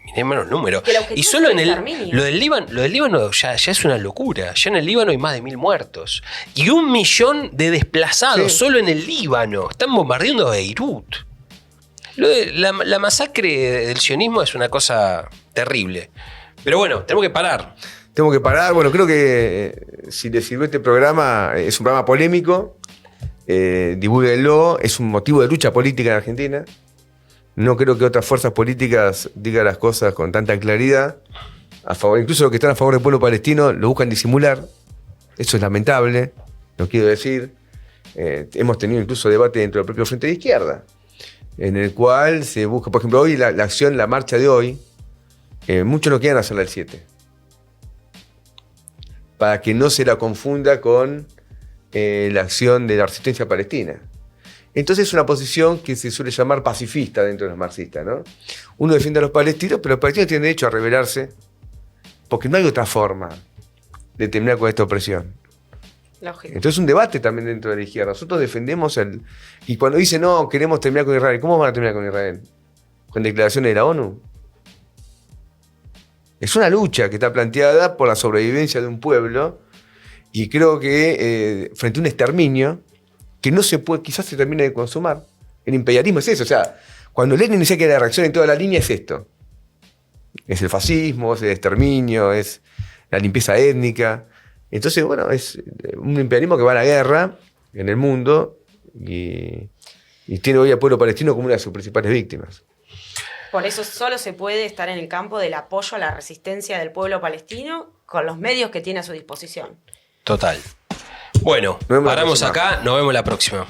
S1: Miremos los números. Y solo en lo del Líbano ya es una locura. Ya en el Líbano hay más de 1.000 muertos. Y 1 millón de desplazados solo en el Líbano. Están bombardeando Beirut. La masacre del sionismo es una cosa terrible. Pero bueno, tenemos que parar.
S2: Tengo que parar. Bueno, creo que si les sirvió este programa, es un programa polémico. Divúlguenlo. Es un motivo de lucha política en Argentina. No creo que otras fuerzas políticas digan las cosas con tanta claridad. A favor, incluso los que están a favor del pueblo palestino lo buscan disimular. Eso es lamentable. No quiero decir. Hemos tenido incluso debate dentro del propio Frente de Izquierda, en el cual se busca, por ejemplo, hoy la acción, la marcha de hoy, muchos no quieren hacerla el 7. Para que no se la confunda con la acción de la resistencia palestina. Entonces es una posición que se suele llamar pacifista dentro de los marxistas, ¿no? Uno defiende a los palestinos, pero los palestinos tienen derecho a rebelarse, porque no hay otra forma de terminar con esta opresión.
S3: Lógico.
S2: Entonces es un debate también dentro de la izquierda. Nosotros defendemos y cuando dicen, no, queremos terminar con Israel, ¿cómo van a terminar con Israel? ¿Con declaraciones de la ONU? Es una lucha que está planteada por la sobrevivencia de un pueblo, y creo que frente a un exterminio que no se puede, quizás se termine de consumar. El imperialismo es eso. O sea, cuando Lenin decía que la reacción en toda la línea es esto. Es el fascismo, es el exterminio, es la limpieza étnica. Entonces, bueno, es un imperialismo que va a la guerra en el mundo y tiene hoy al pueblo palestino como una de sus principales víctimas.
S3: Por eso solo se puede estar en el campo del apoyo a la resistencia del pueblo palestino con los medios que tiene a su disposición.
S1: Total. Bueno, paramos acá, nos vemos la próxima.